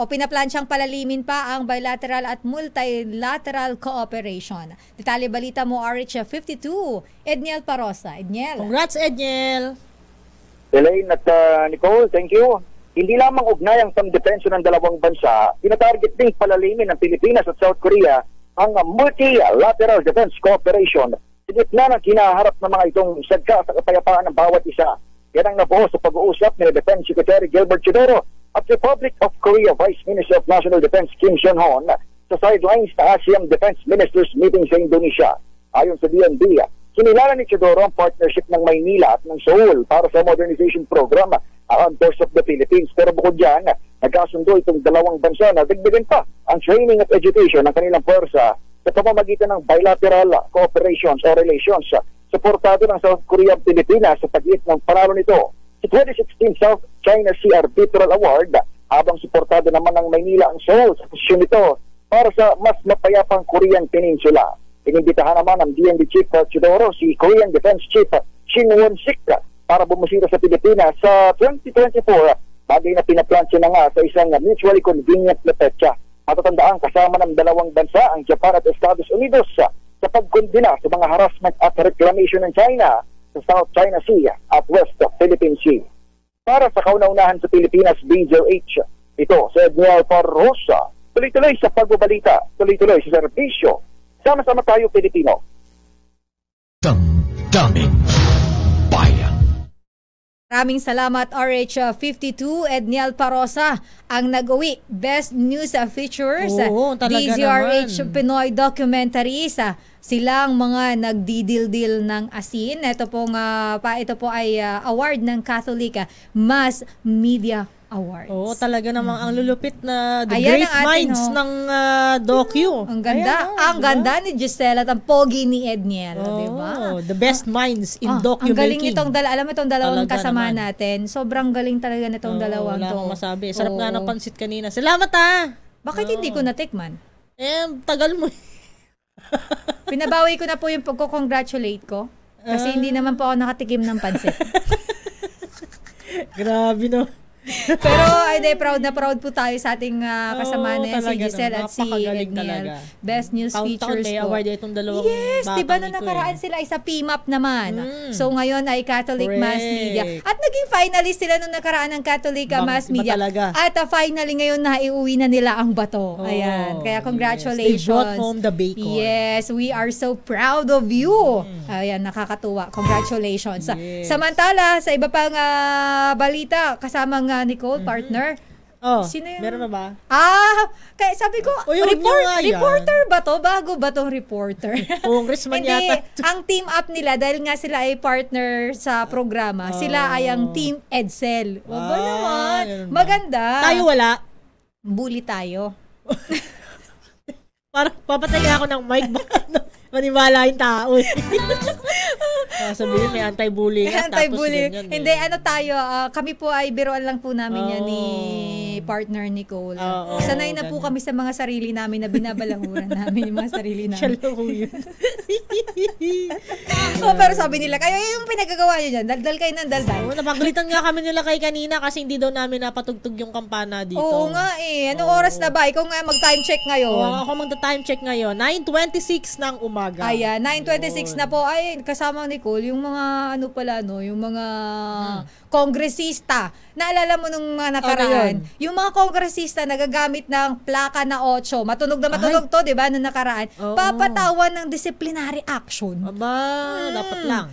pinaplantsyang palalimin pa ang bilateral at multilateral cooperation. Detalye balita mo, RH 52, Edniel Parosa. Edniel. Congrats, Edniel. Elaine at Nicole, thank you. Hindi lamang ugnay ang pang-depensa ng dalawang bansa, tinatarget ding palalimin ng Pilipinas at South Korea ang multilateral defense cooperation. Sa gitna ng kinaharap ng mga itong sadka sa kapayapaan ng bawat isa. Yan ang nabuo sa pag-uusap ni Defense Secretary Gilbert Chodoro at Republic of Korea Vice Minister of National Defense Kim Seon-Hon sa sidelines na ASEAN Defense Ministers meeting sa Indonesia. Ayon sa DND, kinilala ni Chodoro ang partnership ng Maynila at ng Seoul para sa modernization program Armed Forces of the Philippines. Pero bukod dyan, nagkasundo itong dalawang bansa na dagdagan pa ang training at education ng kanilang pwersa sa pamamagitan ng bilateral cooperations o relations. Suportado ng South Korea at Pilipinas sa pagiit ng panalo nito sa 2016 South China Sea Arbitral Award, habang suportado naman ng Maynila ang Seoul sa posisyon nito para sa mas mapayapang Korean Peninsula. Inimbitahan naman ng DND Chief Chodoro si Korean Defense Chief Shin Won-sik para bumusita sa Pilipinas sa 2024, bagay na pinaplansya na nga sa isang mutually convenient na petsa. Matatandaan, kasama ng dalawang bansa ang Japan at Estados Unidos sa pagkondena sa mga harassment at reclamation ng China sa South China Sea at West Philippine Sea. Para sa kauna-unahan sa Pilipinas, BJH, ito sa Edniel Parosa. Tuloy-tuloy sa pagbabalita, tuloy-tuloy sa serbisyo. Sama-sama tayo, Pilipino. Damdamin Bayan. Maraming salamat, RH 52, Edniel Parosa, ang nag-uwi. Best News Features, DZRH naman. Pinoy Documentaries. Silang mga nagdidildil ng asin. Ito po ay award ng Catholic Mass Media Awards. Talaga namang ang lulupit na the great minds ng docu. Ang ganda. Ang ganda ni Giselle at ang pogi ni Edniel. Diba? The best minds in docu ang galing making. alam mo itong dalawang kasama natin. Sobrang galing talaga na itong dalawang wala to. akong masabi. Sarap nga ng pansit kanina. Salamat Bakit hindi ko natikman? Tagal mo. Pinabawi ko na po yung pagko-congratulate ko. Kasi hindi naman po ako nakatikim ng pansit. Grabe no. Pero proud na proud po tayo sa ating kasama na si Giselle at si Napakagaling Edniel. talaga. Best News Features May po. award itong dalawang Yes, batang diba nung ito nakaraan sila ay sa PMAP naman. Mm. So ngayon ay Catholic Mass Correct. Media. At naging finalist sila nung nakaraan ng Catholic Mass Iba Media. talaga. At finally ngayon na iuwi na nila ang bato. Oh, Ayan. Kaya yes. congratulations. They brought home the bacon. Yes, we are so proud of you. Ayan, nakakatuwa. Congratulations. Yes. Samantala, sa iba pang balita, kasamang Nicole, partner, Oh, sino yun? meron na ba? Kaya sabi ko, O, yun nga yan. reporter ba to? Bago ba tong reporter? Congressman Hindi, yata. ang team up nila, dahil nga sila ay partner sa programa, sila ay ang Team Edsel. O ba naman? ganun ba? Maganda. Tayo wala. Bully tayo. Parang papatay ako ng mic. Maniwala yung tao. Sabihin may anti-bullying. Anti-bullying. Hindi, tayo, kami po ay biruan lang po namin yan ni partner Nicole. Sanay na po kami sa mga sarili namin na binabalanguran namin yung mga sarili namin. Shallow yun. Pero sabi nila, kayo yung pinagagawa nyo dyan, daldal kayo ng daldal. Napagalitan nga kami nila kay kanina kasi hindi daw namin napatugtog yung kampana dito. Oo nga Anong oras na ba? Ikaw nga mag-time check ngayon. Ako magta-time check ngayon. 9:26 ng umaga. Ayan, 9:26 na po. Ay, kasama Nicole, yung mga yung mga kongresista. Naalala mo nung mga nakaraan? Yung mga kongresista nagagamit ng plaka na 8. Matunog na matunog to, di ba, nung nakaraan. Papatawan ng disciplinary action. Dapat lang.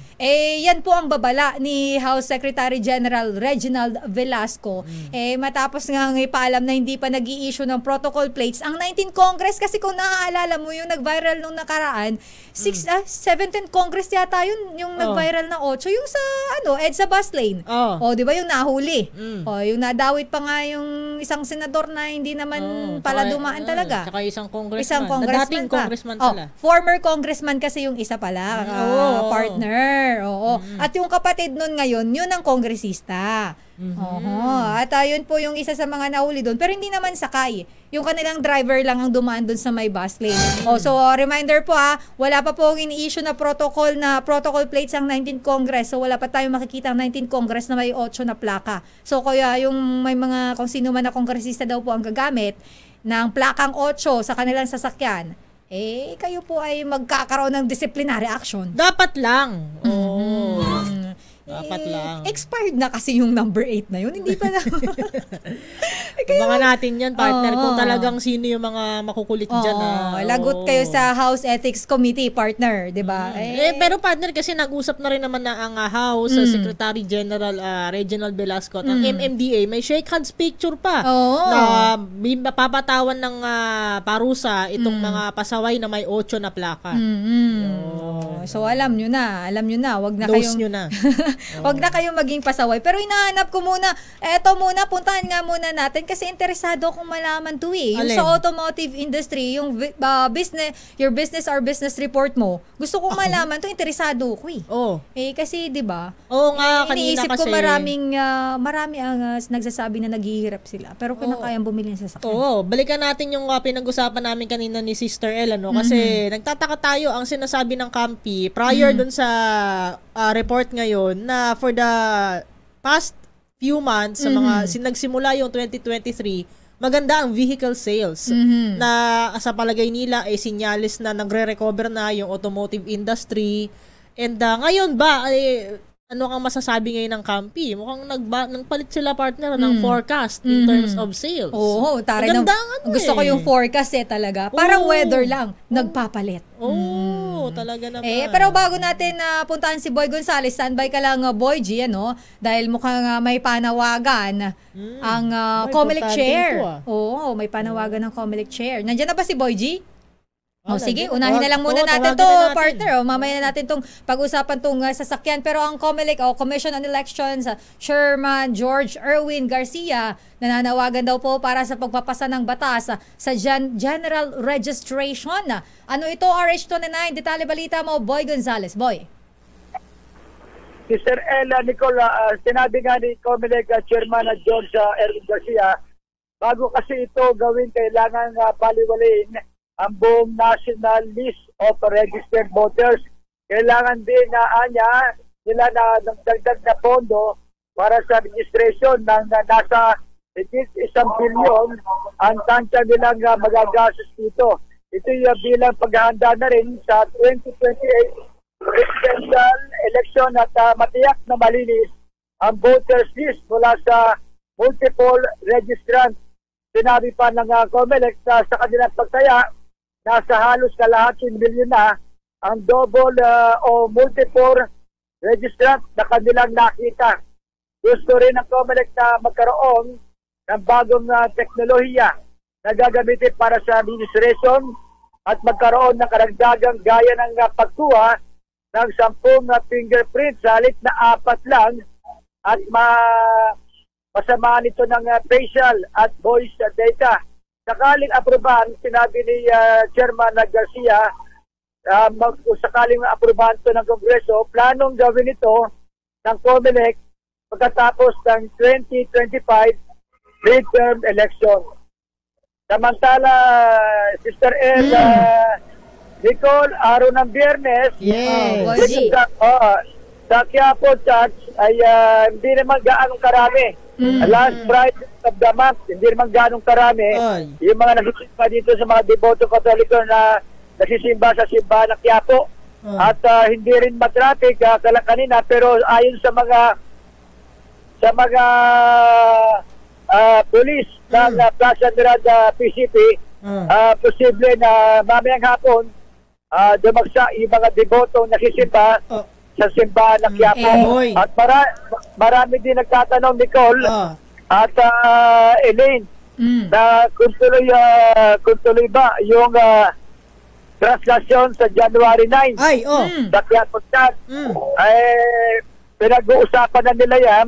Yan po ang babala ni House Secretary General Reginald Velasco. Matapos nga ipaalam na hindi pa nag-i-issue ng protocol plates ang 19 Congress, kasi kung naaalala mo yung nag-viral nung nakaraan, 17 Congress yata yun, yung nag-viral na 8, yung sa EDSA bus lane. Di ba yung nahuli? Yung nadawit pa nga yung isang senador na hindi naman pala dumaan talaga. Tsaka isang congressman. Dating congressman pala. Former congressman kasi yung isa pala, partner. At yung kapatid nun ngayon, yun ang kongresista. At yun po yung isa sa mga nahuli doon. Pero hindi naman sakay. Yung kanilang driver lang ang dumaan doon sa may bus lane. So reminder po wala pa po ini-issue na protocol plates ang 19 Congress. So wala pa tayong makikita ang 19 Congress na may 8 na plaka. So kaya yung may mga kung sino man na kongresista daw po ang gagamit ng plakang 8 sa kanilang sasakyan, kayo po ay magkakaroon ng disciplinary action. Dapat lang. Dapat lang. Expired na kasi yung number 8 na yun. Hindi pa na. Abangan natin yan, partner. Kung talagang sino yung mga makukulit dyan. Lagot kayo sa House Ethics Committee, partner. Diba? Pero partner, kasi nag-usap na rin naman na ang House Secretary General Reginald Velasco at ang MMDA, may shake hands picture pa na papatawan ng parusa itong mga pasaway na may 8 na plaka. So alam nyo na. Wag na kayong nyo na. Wag na kayong maging pasaway. Pero hinahanap ko muna, puntahan nga muna natin kasi interesado akong malaman to Yung sa automotive industry, yung your business or business report mo, gusto kong malaman to, interesado ko kasi 'di ba? Kanina iniisip kasi ko marami ang nagsasabi na naghihirap sila. Pero kung kayang bumili ng sasakyan. Balikan natin yung pinag-usapan namin kanina ni Sister El, kasi nagtataka tayo ang sinasabi ng Kampi prior dun sa report ngayon na for the past few months sa mga nagsimula yung 2023, maganda ang vehicle sales na sa palagay nila ay sinyalis na nagre-recover na yung automotive industry. And ngayon ba ano kang masasabi ngayon ng Kampi? Mukhang nagpalit sila, partner, ng forecast in terms of sales. Taray na. Gusto ko yung forecast talaga. Parang weather lang, nagpapalit. Talaga naman. Pero bago natin puntahan si Boy Gonzales, standby ka lang, Boy G, dahil mukhang may panawagan ang Comelec Chair. May panawagan ng Comelec Chair. Nandiyan na ba si Boy G? Sige, unahin na lang muna natin to, partner. Mamaya na natin tong pag-usapan tong sasakyan. Pero ang Comelec Commission on Elections, Chairman George Erwin Garcia, nananawagan daw po para sa pagpapasa ng batas sa general registration. Ano ito, RH29? Detalye balita mo, Boy Gonzales. Boy. Mr. Ella Nicola, sinabi nga ni Comelec Chairman George Erwin Garcia, bago kasi ito gawin, kailangan baliwalain ang buong national list of registered voters. Kailangan din nila na nagdagdag na pondo para sa registration ng nasa 1 billion ang tansya nilang magagastos dito. Ito yung bilang paghahanda na rin sa 2028 presidential election at matiyak na malinis ang voters list mula sa multiple registrants. Sinabi pa ng COMELEC sa kanilang pagtaya, nasa halos kalahating milyon na ang double o multiple registrant na kanilang nakita. Gusto rin ng COMELEC na magkaroon ng bagong teknolohiya na gagamitin para sa administration at magkaroon ng karagdagang gaya ng pagkuha ng 10 fingerprints sa halip na 4 lang at masamaan ito ng facial at voice data. Sakaling aprobahan, sinabi ni Chairman Garcia, kung sakaling aprobahan ito ng Kongreso, planong gawin ito ng COMELEC pagkatapos ng 2025 midterm election. Samantala, Sister El, Nicole, araw ng Biyernes, sa Quiapo Church ay hindi naman gaanong karami. Last Friday of the month, hindi naman gaanong karami. Yung mga nagsisimba dito sa mga deboto Katoliko na nagsisimba sa simbahan ng Quiapo. At hindi rin matraffic kanina, pero ayon sa mga police ng Plaza Miranda PCP, posible na mamayang hapon dumagsa yung mga debotong nagsisimba sa simbahan ng Quiapo. At marami din nagtatanong, Nicole at Elaine, na kung tuloy ba yung translasyon sa January 9 sa Quiapo Chat. Pinag-uusapan na nila yan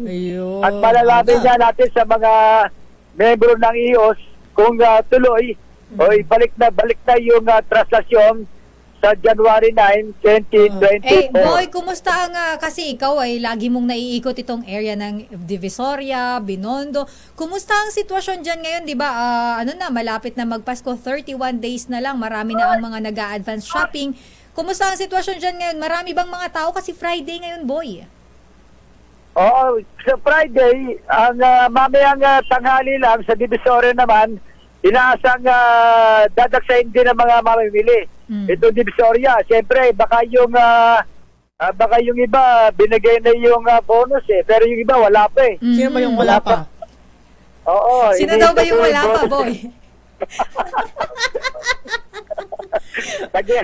at malalaman niya natin sa mga membro ng IOS kung tuloy o balik na yung translasyon sa January 9, 2024. Boy, kumusta ang, kasi ikaw ay lagi mong naiikot itong area ng Divisoria, Binondo. Kumusta ang sitwasyon dyan ngayon, di ba? Malapit na magpasko, 31 days na lang, marami na ang mga nag-a-advance shopping. Kumusta ang sitwasyon dyan ngayon? Marami bang mga tao? Kasi Friday ngayon, Boy. Oo, sa Friday, ang mamayang tanghali lang sa Divisoria naman, inaasang dadagsahin din ng mga mamimili. Ito Divisoria, siyempre baka yung iba binigay na yung bonus pero yung iba wala pa Sino ba yung wala pa? Oo. Sino daw ba yung wala pa, Boy? Kasi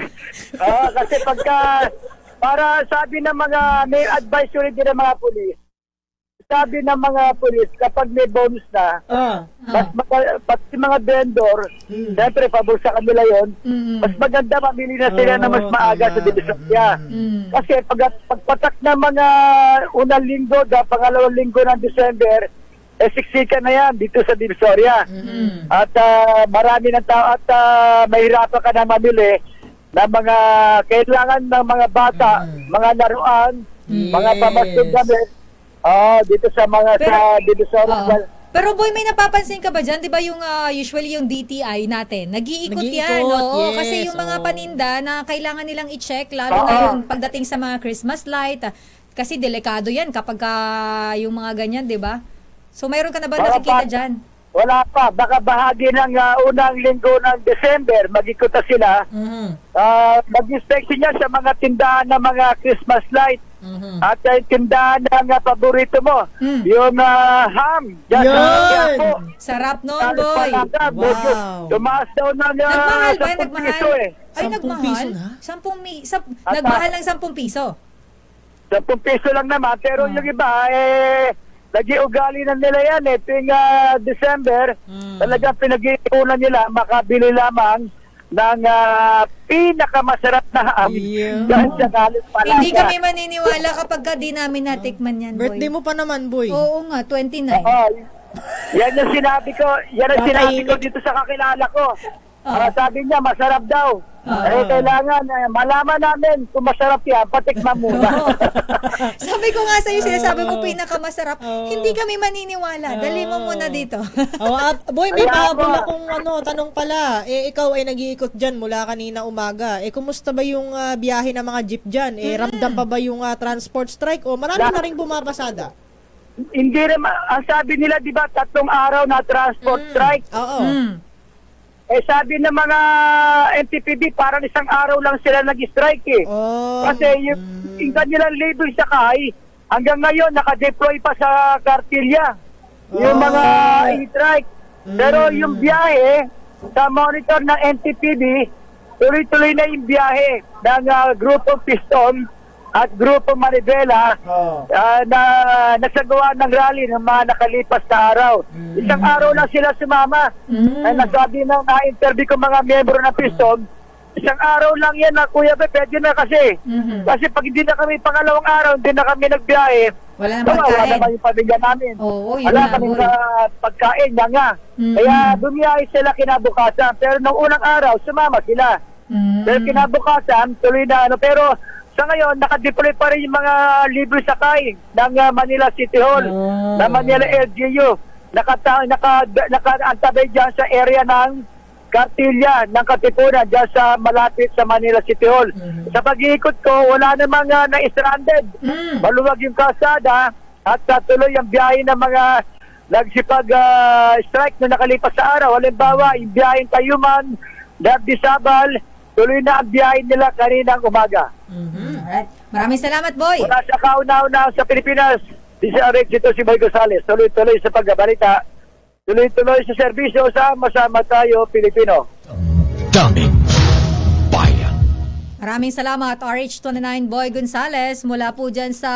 para sabi ng mga, may advisory din ng mga pulis, sabi ng mga pulis, kapag may bonus na, pati mga vendor, siyempre, pabor sa kanila yon, mas maganda mamili na sila na mas maaga sa Divisoria. Kasi pagpatak ng mga unang linggo, pangalawang linggo ng December, siksika na yan dito sa Divisoria. At marami ng tao at mahirapan ka na mamili na mga kailangan ng mga bata, mga laruan, mga pamastong gamit, dito sa mga sa Divisoria. Pero Boy, may napapansin ka ba dyan? Di ba yung usually yung DTI natin, nag-iikot yan. Yes, kasi yung mga paninda na kailangan nilang i-check, lalo na yung pagdating sa mga Christmas light. Kasi delikado yan kapag yung mga ganyan, di ba? So mayroon ka na ba nakikita dyan? Wala pa. Baka bahagi ng unang linggo ng December, mag-ikot sila. Mag-inspection niya sa mga tindahan ng mga Christmas light. At tindahan ng paborito mo. Yung ham. Sarap noon, Boy. Wow. Tumaas daw ng nagmahal ba? 10 piso Ay, nagmahal? 10 nagmahal ng 10 piso. 10 piso lang naman. Pero yung iba, nag-iugali na nila yan tuwing December. Talagang pinag-iunan nila makabili lamang ng pinakamasarap na ham. Hindi kami maniniwala kapag di namin natikman yan, Boy. Birthday mo pa naman, Boy. Oo nga, 29. Yan ang sinabi ko dito sa kakilala ko. Sabi niya, masarap daw. Kailangan malaman namin kung masarap yan, patikman muna. Sabi ko nga sa'yo, sinasabi ko pinakamasarap. Hindi kami maniniwala. Dali mo muna dito. Boy, may pahabol akong tanong pala. Ikaw ay nag-iikot dyan mula kanina umaga. Kumusta ba yung biyahe ng mga jeep dyan? Ramdam pa ba yung transport strike o marami na rin bumabasada? Hindi naman, ang sabi nila, di ba, 3 araw na transport strike. Oo. Eh sabi ng mga NTPB, parang 1 araw lang sila nag-strike eh. Kasi yung kanilang labor sakay, hanggang ngayon naka-deploy pa sa Cartilla. Yung mga strike. Pero yung biyahe, sa monitor ng NTPB, tuloy-tuloy na yung biyahe ng Grupo Piston at Grupo Manibela na nagsagawa ng rally ng mga nakalipas na araw. 1 araw lang sila sumama. Ay nasabi na na-interview ko mga miyembro ng Piston, 1 araw lang yan na Kuya Be, pwede na kasi. Kasi pag hindi na kami pangalawang araw, hindi na kami nagbiyahe, wala wala naman yung pamilya namin. Wala kami sa pagkain, nga. Kaya bumiyahe sila kinabukasan. Pero nung unang araw, sumama sila. Pero kinabukasan, tuloy na pero sa ngayon, nakadeploy pa rin yung mga libre sakay ng Manila City Hall, ng Manila LGU. Nakaantabay dyan sa area ng Cartilla, ng Katipunan, dyan sa malapit sa Manila City Hall. Sa pag-iikot ko, wala namang na-stranded. Maluwag yung kalsada at tuloy ang biyahe ng mga nagsipag-strike na nakalipas sa araw. Halimbawa, yung biyaheng Tayuman, Nagdisabal, tuloy na ang biyahe nila kaninang umaga. Alright. Maraming salamat, Boy. Wala sa kauna-una sa Pilipinas. Ito si Boy Gonzales. Tuloy-tuloy sa pagbabalita. Tuloy-tuloy sa serbisyo. Sama-sama tayo, Pilipino. Daming Bayan. Maraming salamat, RH29 Boy Gonzales mula po dyan sa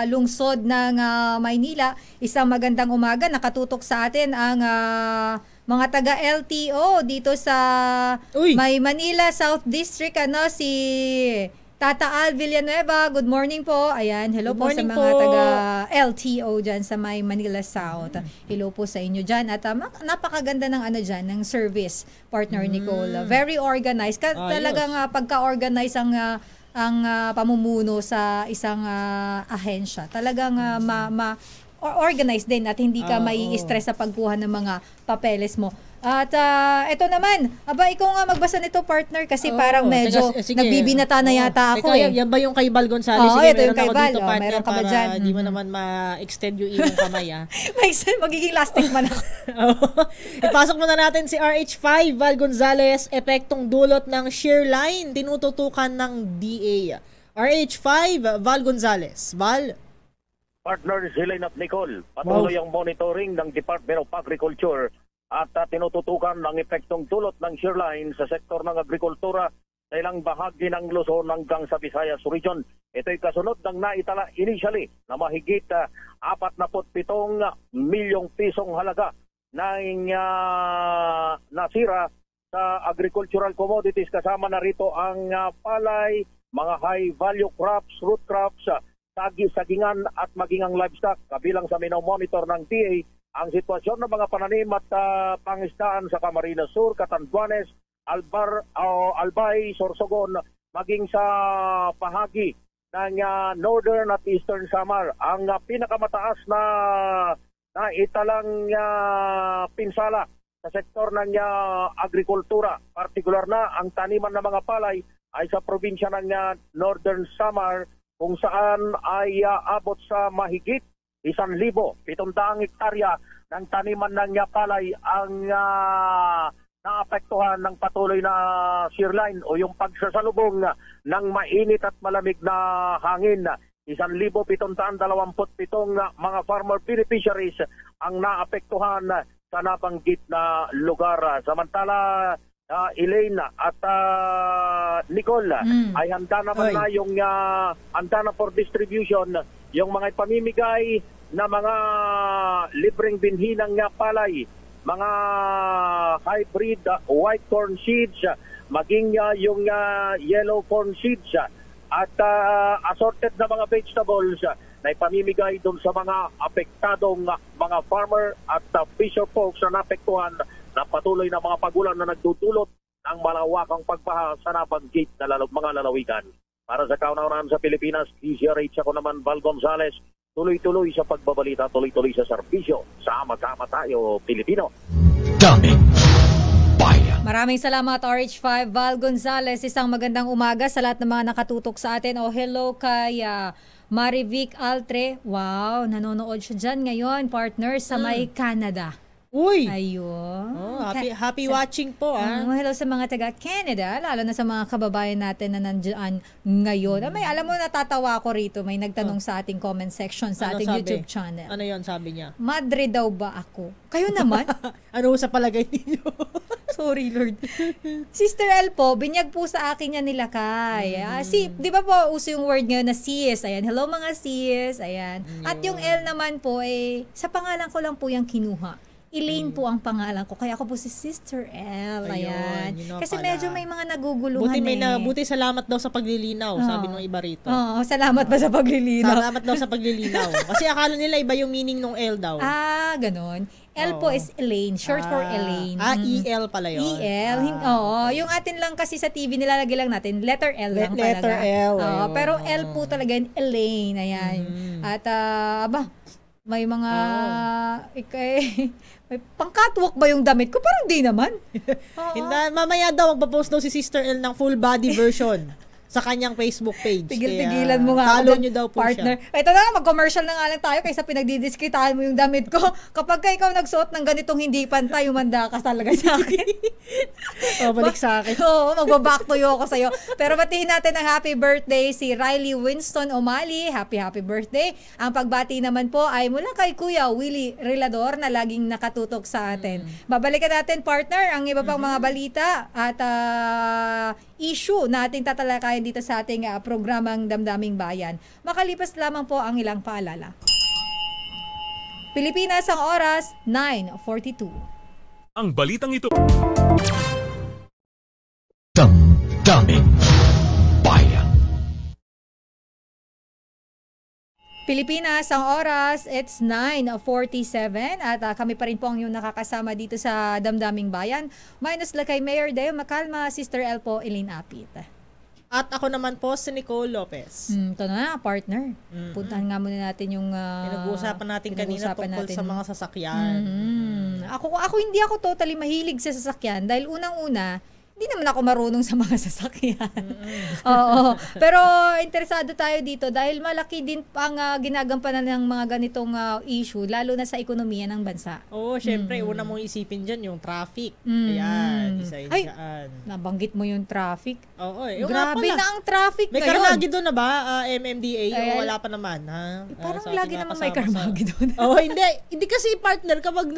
lungsod ng Maynila. Isang magandang umaga. Nakatutok sa atin ang mga taga-LTO dito sa May Manila South District, si Tata Al Villanueva. Good morning po. Ayan, hello po sa mga taga-LTO dyan sa May Manila South. Hello po sa inyo dyan. At napakaganda ng dyan, ng service, partner Nicole. Very organized. Talagang pagka-organize ang pamumuno sa isang ahensya. Talagang organized din at hindi ka may stress sa pagkuha ng mga papeles mo. At ito naman, ikaw nga magbasa nito, partner, kasi parang medyo nagbibinata na yata ako. Yan ba yung kay Val Gonzales? Ito yung kay Val. Dito, partner, meron ka ba dyan? Di mo naman ma-extend yung iyong kamay. Magiging lasting man ako. Ipasok muna natin si RH5, Val Gonzales, epektong dulot ng shear line, tinututukan ng DA. RH5, Val Gonzales. Val? Partner Helen at Nicole, patuloy ang monitoring ng Department of Agriculture at tinututukan ang epektong dulot ng shear line sa sektor ng agrikultura sa ilang bahagi ng Luzon hanggang sa Visayas Region. Ito'y kasunod ng naitala initially na mahigit 47 milyong pisong halaga ng nasira sa agricultural commodities, kasama na rito ang palay, mga high value crops, root crops, sagingan at maging ang livestock. Kabilang sa minomonitor ng DA ang sitwasyon ng mga pananim at pangisdaan sa Camarines Sur, Catanduanes, Albay, Sorsogon, maging sa bahagi ng Northern at Eastern Samar. Ang pinakamataas na italang pinsala sa sektor ng agrikultura, partikular na ang taniman ng mga palay ay sa probinsya ng Northern Samar, kung saan ay abot sa mahigit 1,700 hektarya ng taniman ng palay ang naapektuhan ng patuloy na shear line o yung pagsasalubong ng mainit at malamig na hangin. 1,727 mga farmer beneficiaries ang naapektuhan sa nabanggit na lugar. Samantala, Elaine at Nicole, ay handa naman na yung handa na for distribution yung mga pamimigay na mga libreng binhinang palay, mga hybrid white corn seeds, maging yung yellow corn seeds at assorted na mga vegetables na ipamimigay doon sa mga apektadong mga farmer at fisher folks na naapektuhan na patuloy na mga pagulan na nagdudulot ng malawakang pagbaha sa nabanggit na mga lalawigan. Para sa kauna-unahan sa Pilipinas, DZRH ako naman, Val Gonzales, tuloy-tuloy sa pagbabalita, tuloy-tuloy sa serbisyo. Sama-sama tayo, Pilipino. Daming Bayan. Maraming salamat, RH5 Val Gonzales. Isang magandang umaga sa lahat ng mga nakatutok sa atin. Hello kay Marivic Altre, wow, nanonood siya dyan ngayon, partner, sa may Canada. Uy! Ayun. Happy watching po. Hello sa mga taga-Canada, lalo na sa mga kababayan natin na nandiyan ngayon. Alam mo, natatawa ako rito. May nagtanong sa ating comment section sa ating YouTube channel. Ano yon sabi niya? Madre daw ba ako? Kayo naman? Ano sa palagay ninyo? Sorry, Lord. Sister L po, binyag po sa akin yan nila kay. Di ba po, uso yung word ngayon na sis. Ayan, hello mga sis. Ayan. At yung L naman po, sa pangalan ko lang po yung kinuha. Elaine po ang pangalan ko. Kaya ako po si Sister L. Ayan. Kasi medyo may mga naguguluhan Buti salamat daw sa paglilinaw, sabi nung iba rito. Salamat ba sa paglilinaw? Salamat daw sa paglilinaw. Kasi akala nila iba yung meaning ng L daw. Ganon. L po is Elaine, short for Elaine. E-L pala yun. E-L. Yung atin lang kasi sa TV nilalagay lang natin, letter L lang talaga. Letter L. Pero L po talaga, Elaine. Ayan. At, may mga, may pang-catwalk ba yung damit ko? Parang di naman. Mamaya daw, magpa-post daw si Sister L ng full body version sa kanyang Facebook page. Tigil-tigilan mo nga. Follow nyo daw po partner. siya. Ito na, mag-commercial na nga lang tayo kaysa pinagdidiskitahan mo yung damit ko. Kapag ka ikaw nagsuot ng ganitong hindi pantay, umanda ka talaga sa akin. Balik sa akin. Magbaback to you ako sa'yo. Pero batiin natin ang happy birthday si Riley Winston O'Malley. Happy birthday. Ang pagbati naman po ay mula kay Kuya Willie Relador na laging nakatutok sa atin. Babalikan natin, partner, ang iba pang mga balita at issue na ating tatalakayin dito sa ating programang Damdaming Bayan. Makalipas lamang po ang ilang paalala. Pilipinas, ang oras, 9:42. Ang balitang ito. Damdaming Bayan. Pilipinas, ang oras, it's 9:47 at kami pa rin po ang yung nakakasama dito sa Damdaming Bayan. Minus la kay Mayor Deo Macalma, Sister El po, Elaine Apit. At ako naman po si Nicole Lopez. Ito na, partner. Puntahan nga muna natin yung pinag-uusapan natin kanina tungkol sa mga sasakyan. Ako hindi ako totally mahilig sa sasakyan dahil unang-una, hindi naman ako marunong sa mga sasakyan. Oo. Pero interesado tayo dito dahil malaki din ang ginagampanan ng mga ganitong issue, lalo na sa ekonomiya ng bansa. Oo, syempre, una mong isipin dyan yung traffic. Ayan, isa-isaan. Nabanggit mo yung traffic. Oo, grabe na ang traffic may ngayon. May karmagi doon na ba, MMDA? O wala pa naman, ha? Parang lagi naman may karmagi doon. Oo, hindi kasi partner kapag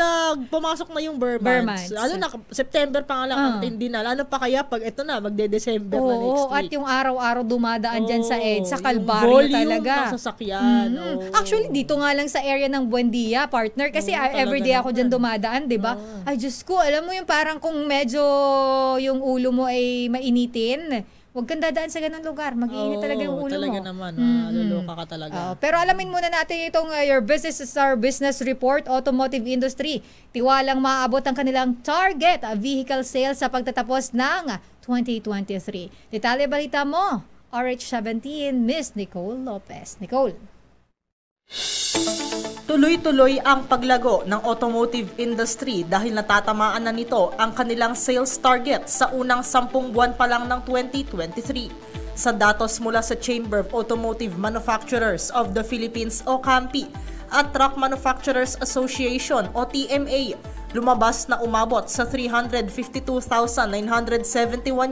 pumasok na yung Burmans. Ano na, September pa nga lang, ang tindi na. Ano pa kaya pag ito na, magde-December na next week. At yung araw-araw dumadaan dyan sa EDSA, kalbaryo talaga. Volume ng sasakyan. Actually, dito nga lang sa area ng Buendia, partner, kasi everyday ako dyan dumadaan, di ba? Ay, Diyos ko, alam mo yung parang kung medyo yung ulo mo ay mainitin, huwag kang dadaan sa ganang lugar. Mag-iinit talaga yung ulo talaga mo. Naman. Luluka ka talaga. Pero alamin muna natin itong Your Business is Our Business Report, Automotive Industry. Tiwalang maaabot ang kanilang target vehicle sales sa pagtatapos ng 2023. Detalye balita mo, RH17, Miss Nicole Lopez. Nicole. Tuloy-tuloy ang paglago ng automotive industry dahil natatamaan na nito ang kanilang sales target sa unang 10 buwan pa lang ng 2023. Sa datos mula sa Chamber of Automotive Manufacturers of the Philippines o CAMPI at Truck Manufacturers Association o TMA, lumabas na umabot sa 352,971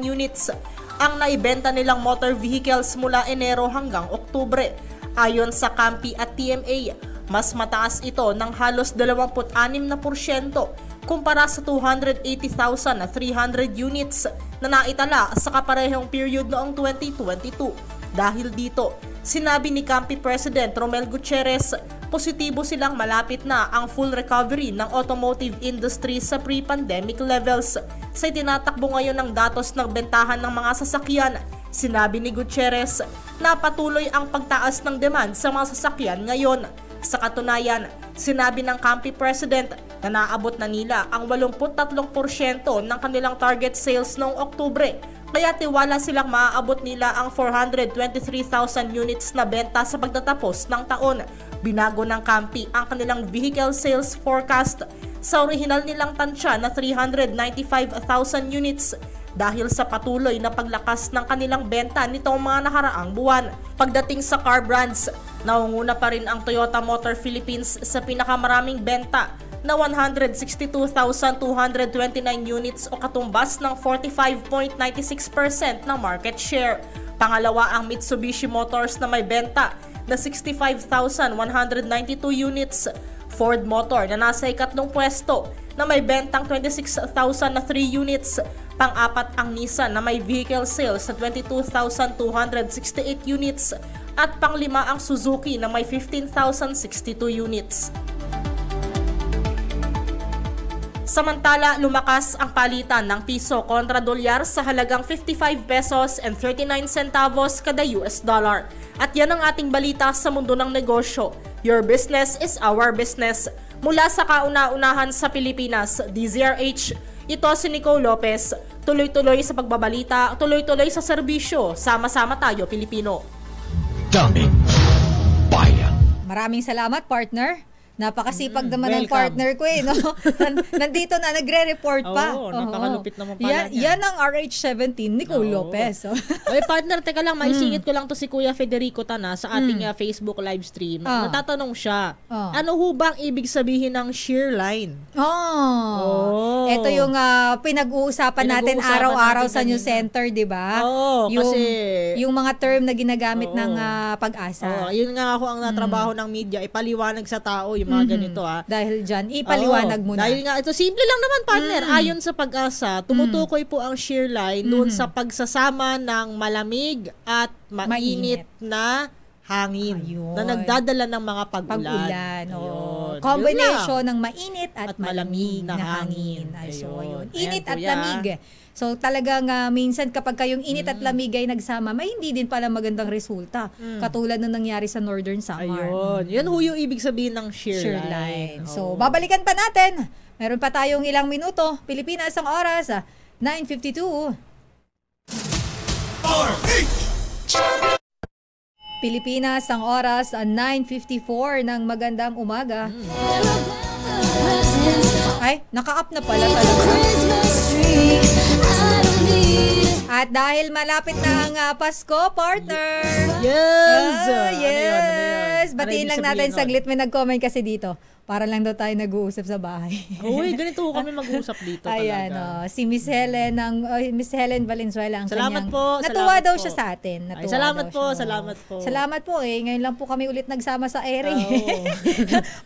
units ang naibenta nilang motor vehicles mula Enero hanggang Oktubre. Ayon sa CAMPI at TMA, mas mataas ito ng halos 26% kumpara sa 280,300 units na naitala sa kaparehong period noong 2022. Dahil dito, sinabi ni CAMPI President Romel Gutierrez, positibo silang malapit na ang full recovery ng automotive industry sa pre-pandemic levels. Sa itinatakbo ngayon ng datos ng bentahan ng mga sasakyan, sinabi ni Gutierrez na patuloy ang pagtaas ng demand sa mga sasakyan ngayon. Sa katunayan, sinabi ng CAMPI President na naabot na nila ang 83% ng kanilang target sales noong Oktubre, kaya tiwala silang maaabot nila ang 423,000 units na benta sa pagtatapos ng taon. Binago ng CAMPI ang kanilang vehicle sales forecast sa orihinal nilang tansya na 395,000 units dahil sa patuloy na paglakas ng kanilang benta nitong mga nakaraang buwan. Pagdating sa car brands, Naunguna pa rin ang Toyota Motor Philippines sa pinakamaraming benta na 162,229 units o katumbas ng 45.96% ng market share. Pangalawa ang Mitsubishi Motors na may benta na 65,192 units. Ford Motor na nasa ikatlong pwesto na may bentang 26,003 units. Pang-apat ang Nissan na may vehicle sales na 22,268 units. At pang-lima ang Suzuki na may 15,062 units. Samantala, lumakas ang palitan ng piso kontra dolyar sa halagang 55 pesos and 39 centavos kada US dollar. At yan ang ating balita sa mundo ng negosyo. Your business is our business. Mula sa kauna-unahan sa Pilipinas, DZRH, ito si Nicole Lopez. Tuloy-tuloy sa pagbabalita, tuloy-tuloy sa serbisyo. Sama-sama tayo, Pilipino. Daming bayan. Maraming salamat, partner. Napakasipag naman ng partner ko no? Nandito na, nagre-report pa. Oo, napakalupit naman pala yan ang RH17, Nicole Lopez. Oy, partner, teka lang, maisingit ko lang to si Kuya Federico Tana sa ating Facebook live stream. Natatanong siya, ano ho bang ibig sabihin ng shear line? Ito yung pinag-uusapan natin araw-araw sa News Center, di ba? Kasi yung mga term na ginagamit ng Pag-asa. Yun nga ako ang natrabaho ng media, ipaliwanag sa tao yung mga ganito Dahil dyan, ipaliwanag mo na. Dahil nga, ito simple lang naman, partner. Ayon sa Pag-asa, tumutukoy po ang shear line doon sa pagsasama ng malamig at mainit na hangin na nagdadala ng mga pag-ulan. Combination ng mainit at malamig na hangin. Init at lamig. So talagang minsan kapag kayong init at lamig ay nagsama, may hindi din pala magandang resulta. Katulad ng nangyari sa Northern Samar. Yan ho yung ibig sabihin ng shear line. So babalikan pa natin. Meron pa tayong ilang minuto. Pilipinas ang oras, 9:52. Pilipinas ang oras, 9:54 ng magandang umaga. Ay, naka-up na pala talaga. At dahil malapit na ang Pasko, partner. Yes! Batiin lang natin saglit. May nag-comment kasi dito. Para lang daw tayo nag-uusap sa bahay. Uy, ganito kami mag-uusap dito Ayan, talaga. si Miss Helen Miss Helen Valenzuela ang salamat kanyang... po. Natuwa salamat daw po. siya sa atin. Ay, salamat po. Salamat po Ngayon lang po kami ulit nagsama sa airing.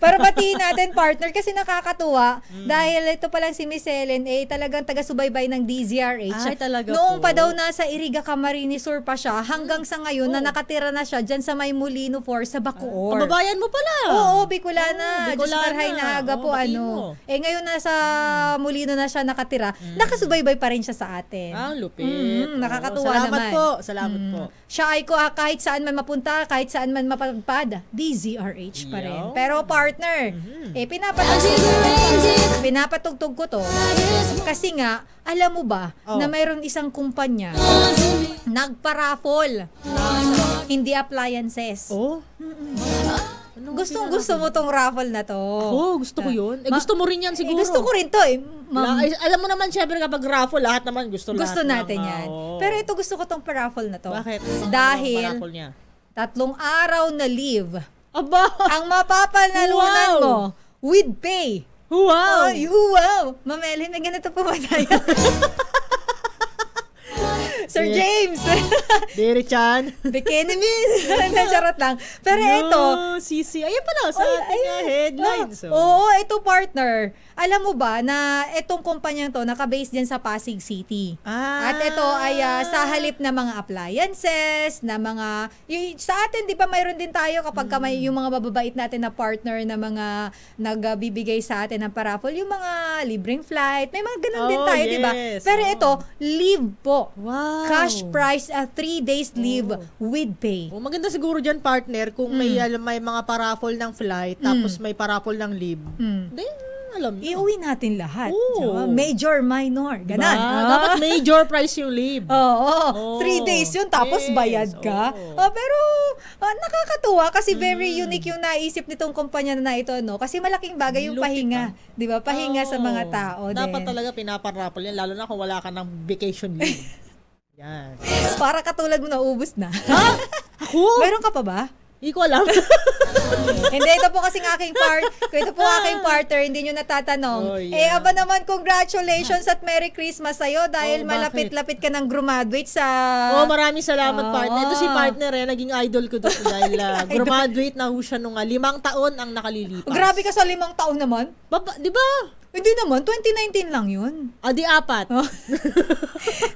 Para batiin natin, partner, kasi nakakatuwa. Dahil ito palang si Miss Helen, talagang taga-subaybay ng DZRH. Ay, talaga Noong po. pa daw nasa Iriga Camarines Sur pa siya, hanggang sa ngayon na nakatira na siya dyan sa May Molino 4 sa Bacoor. Kababayan mo pala. Oo, Bicolana. Diyos Bicolana. marhay na aga po ngayon nasa Molino na siya nakatira, nakasubaybay pa rin siya sa atin. Lupit. Nakakatuwa naman. Salamat po. Siya ay kahit saan man mapunta, kahit saan man mapagpad, DZRH pa rin. Pero partner, pinapatugtog ko to kasi nga, alam mo ba na mayroon isang kumpanya nagpa-raffle hindi appliances. Gusto mo tong raffle na to. Gusto ko yun. Gusto mo rin yan siguro. Gusto ko rin to alam mo naman, syempre kapag raffle, lahat naman gusto natin yan. Pero ito gusto ko tong pa-raffle na to. Bakit? Dahil 3 araw na leave. Aba! Ang mapapanalunan mo with pay. Wow! Wow! Mameli, may ganito po ba tayo? Sir James! Diri-chan! Bikini Miss! Charot lang. Pero ito... Sisi. Ayan pala, sa ating headlines. Ito partner. Alam mo ba na itong kumpanyang to naka-base din sa Pasig City. At ito ay sa halip na mga appliances, na mga... sa atin, di ba mayroon din tayo kapag may yung mga bababait natin na partner na mga nagbibigay sa atin ng paraffle, yung mga libreng flight, may mga ganun din tayo, di ba? Pero ito, leave po. Wow. Cash price at 3 days leave with pay. Maganda siguro dyan, partner, kung may mga paraffle ng flight, tapos may paraffle ng leave. Then, alam nyo. Iuwi natin lahat. Major, minor. Ganon. Dapat major price yung leave. 3 days yun, tapos bayad ka. Pero, nakakatuwa kasi very unique yung naisip nitong kumpanya na ito, no? Kasi malaking bagay yung pahinga. Di ba? Pahinga sa mga tao. Dapat talaga pinaparaffle yan, lalo na kung wala ka ng vacation leave. Yan. Para katulad mo, naubos na. Ako? Meron ka pa ba? Hindi ko alam. Hindi, ito po kasing aking partner, hindi nyo natatanong. Aba naman, congratulations at Merry Christmas sa'yo dahil malapit-lapit ka ng graduate sa... Maraming salamat, partner. Ito si partner, naging idol ko doon dahil graduate na ho siya nung 5 taon ang nakalilipas. Grabe ka sa 5 taon naman. Di ba? Hindi naman, 2019 lang yun. Di 4.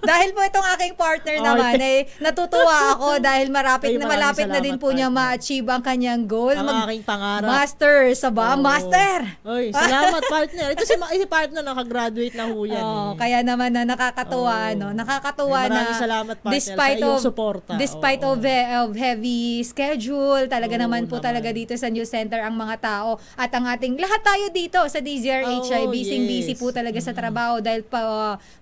Dahil po itong aking partner naman, natutuwa ako dahil malapit na din po niya ma-achieve ang kanyang goal. Ang aking pangarap. Master, Master! Salamat, partner. Ito si partner, nakagraduate na ho yan. Kaya naman nakakatuwa, nakakatuwa na salamat, partner, sa iyong suporta. Despite of heavy schedule, talaga naman po talaga dito sa News Center ang mga tao at ang ating lahat tayo dito sa DZRH busy po talaga sa trabaho dahil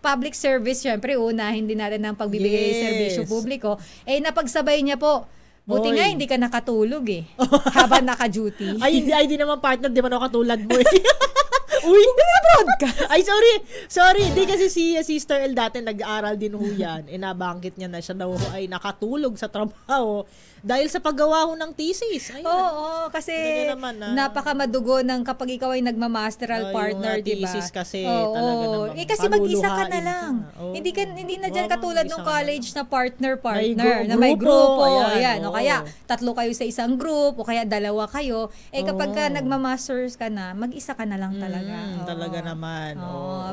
public service, syempre unahin din natin ng pagbibigay ng serbisyo publiko. Napagsabay niya po. Buti nga hindi ka nakatulog habang naka-duty. Hindi naman, partner, di man ako katulad mo Uy, broadcast. Sorry. Hindi kasi si Sister El dati nag-aaral din ho yan. Nabangkit niya na siya daw ay nakatulog sa trabaho dahil sa paggawa ho ng thesis. Oo, kasi napakamadugo ng kapag ikaw ay nagmamasteral partner, di ba? Thesis kasi talaga namang kasi mag-isa ka na lang. Hindi na dyan katulad ng college na partner na may grupo. Ayan. O kaya, 3 kayo sa isang group o kaya 2 kayo. Kapag ka nagmamasters ka na, mag-isa ka na lang talaga. Talaga naman.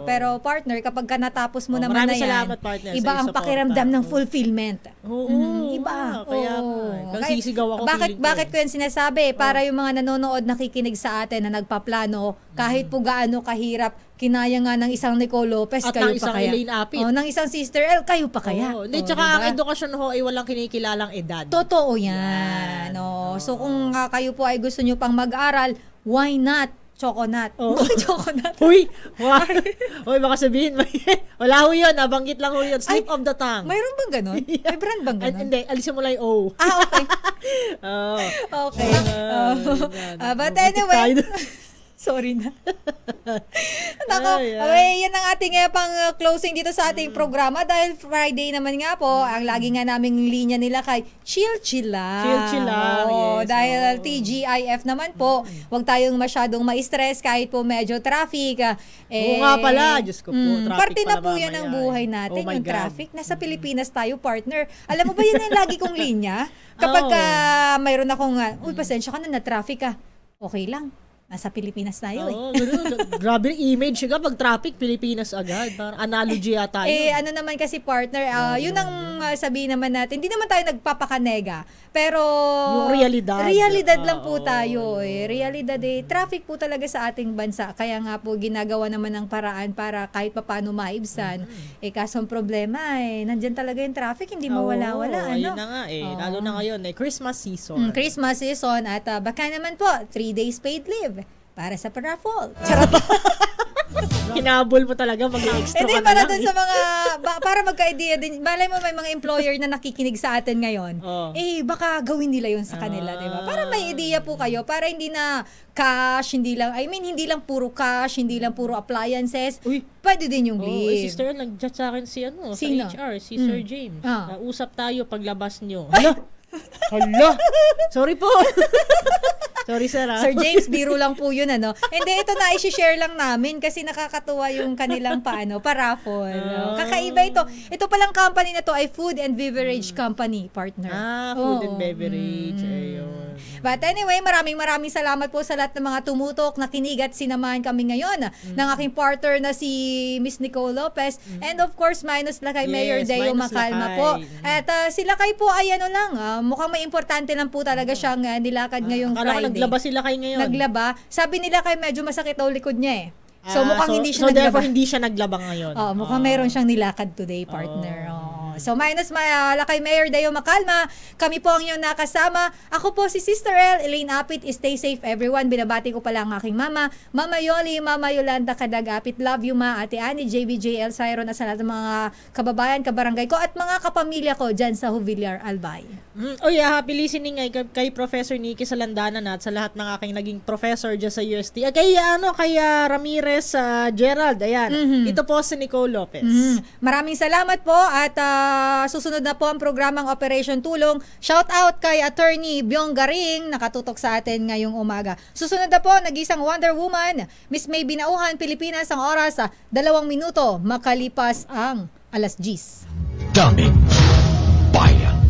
Pero partner, kapag ka natapos mo naman na yan, salamat, partner, iba ang pakiramdam ng fulfillment. Iba. Kaya sisigaw ako. Bakit ko yan sinasabi? Para yung mga nanonood, nakikinig sa atin na nagpaplano, kahit po gaano kahirap, kinaya nga ng isang Nicole Lopez, at kayo ng pa isang kaya? Elaine Apit. Ng isang Sister L, kayo pa kaya? Tsaka ang edukasyon ho ay walang kinikilalang edad. Totoo yan. So kung kayo po ay gusto nyo pang mag-aral, why not? Choconut. Choconut. Uy, baka sabihin, wala ho yun, nabanggit lang ho yun, slip of the tongue. Mayroon bang ganon? May brand bang ganon? Hindi, alisin mo lang yung O. Okay. Okay. But anyway, sorry na. Nako, yan ang ating pang closing dito sa ating programa dahil Friday naman nga po, ang lagi nga naming linya nila kay chill lang. Chill lang. Dahil TGIF naman po, huwag tayong masyadong ma-stress kahit po medyo traffic. Oo nga pala, Diyos ko po, traffic parte na po pala yan ng buhay natin, yung God. traffic. Nasa Pilipinas tayo, partner. Alam mo ba yan ang lagi kong linya? Kapag mayroon akong, pasensya ka na traffic ka. Okay lang. Nasa Pilipinas tayo Grabe image ka pag traffic, Pilipinas agad. Parang analogy yata yun. Ano naman kasi partner, yun ang sabihin naman natin. Hindi naman tayo nagpapakanega. Pero yung realidad. Realidad lang po tayo. Realidad traffic po talaga sa ating bansa. Kaya nga po ginagawa naman ng paraan para kahit papaano maibsan. Kaso ang problema nandyan talaga yung traffic. Hindi mawala-wala. Ayun na nga Lalo na ngayon, Christmas season. Christmas season at baka naman po, 3 days paid leave. Para sa paraffol. Charot. Hinabol mo talaga, mag-extra Hindi, ka para na lang. dun sa mga, para magka-idea din. Balay mo may mga employer na nakikinig sa atin ngayon. Baka gawin nila yun sa kanila, diba? Para may idea po kayo, para hindi na cash, hindi lang puro cash, hindi lang puro appliances. Pwede din yung leave. Sister, nag-chat sa akin si Sino? sa HR, si Sir James. Usap tayo paglabas nyo. Hala! Sorry po! Sorry, sir. Sir James, biro lang po yun, Hindi, ito na i-share lang namin kasi nakakatuwa yung kanilang paraffol. Kakaiba ito. Ito palang company na to ay Food and Beverage Company, partner. Food and Beverage. Ayun. But anyway, maraming salamat po sa lahat ng mga tumutok, nakinig at sinamahan kami ngayon ng aking partner na si Miss Nicole Lopez. And of course, minus na kay Mayor Deo Macalma po. At sila kay po ay mukhang may importante lang po talaga siyang nilakad ngayong Friday. Naglaba sila kay ngayon. Naglaba. Sabi nila kay medyo masakit daw likod niya So mukhang hindi siya naglaba. So therefore hindi siya naglaba ngayon. Mukhang mayroon siyang nilakad today, partner. So minus kay Mayor Deo Macalma, kami po ang iyong nakasama. Ako po si Sister L, Elaine Apit. Stay safe everyone. Binabati ko pala ang aking mama, Mama Yoli, Mama Yolanda Kadag-Apit. Love you ma, Ate Annie, JBJL, Siron, at sa lahat ng mga kababayan, kabarangay ko at mga kapamilya ko dyan sa Juvillar, Albay. Happy listening kay Professor Nikki Salandanan at sa lahat ng aking naging professor dyan sa UST. Kay Ramirez Gerald, ayan. Ito po si Nicole Lopez. Maraming salamat po at susunod na po ang programang Operation Tulong. Shout out kay Attorney Byong Garing, nakatutok sa atin ngayong umaga. Susunod na po, nag-isang Wonder Woman, Miss May Binauhan, Pilipinas, ang oras 2 minuto makalipas ang alas 10. Daming Bayan.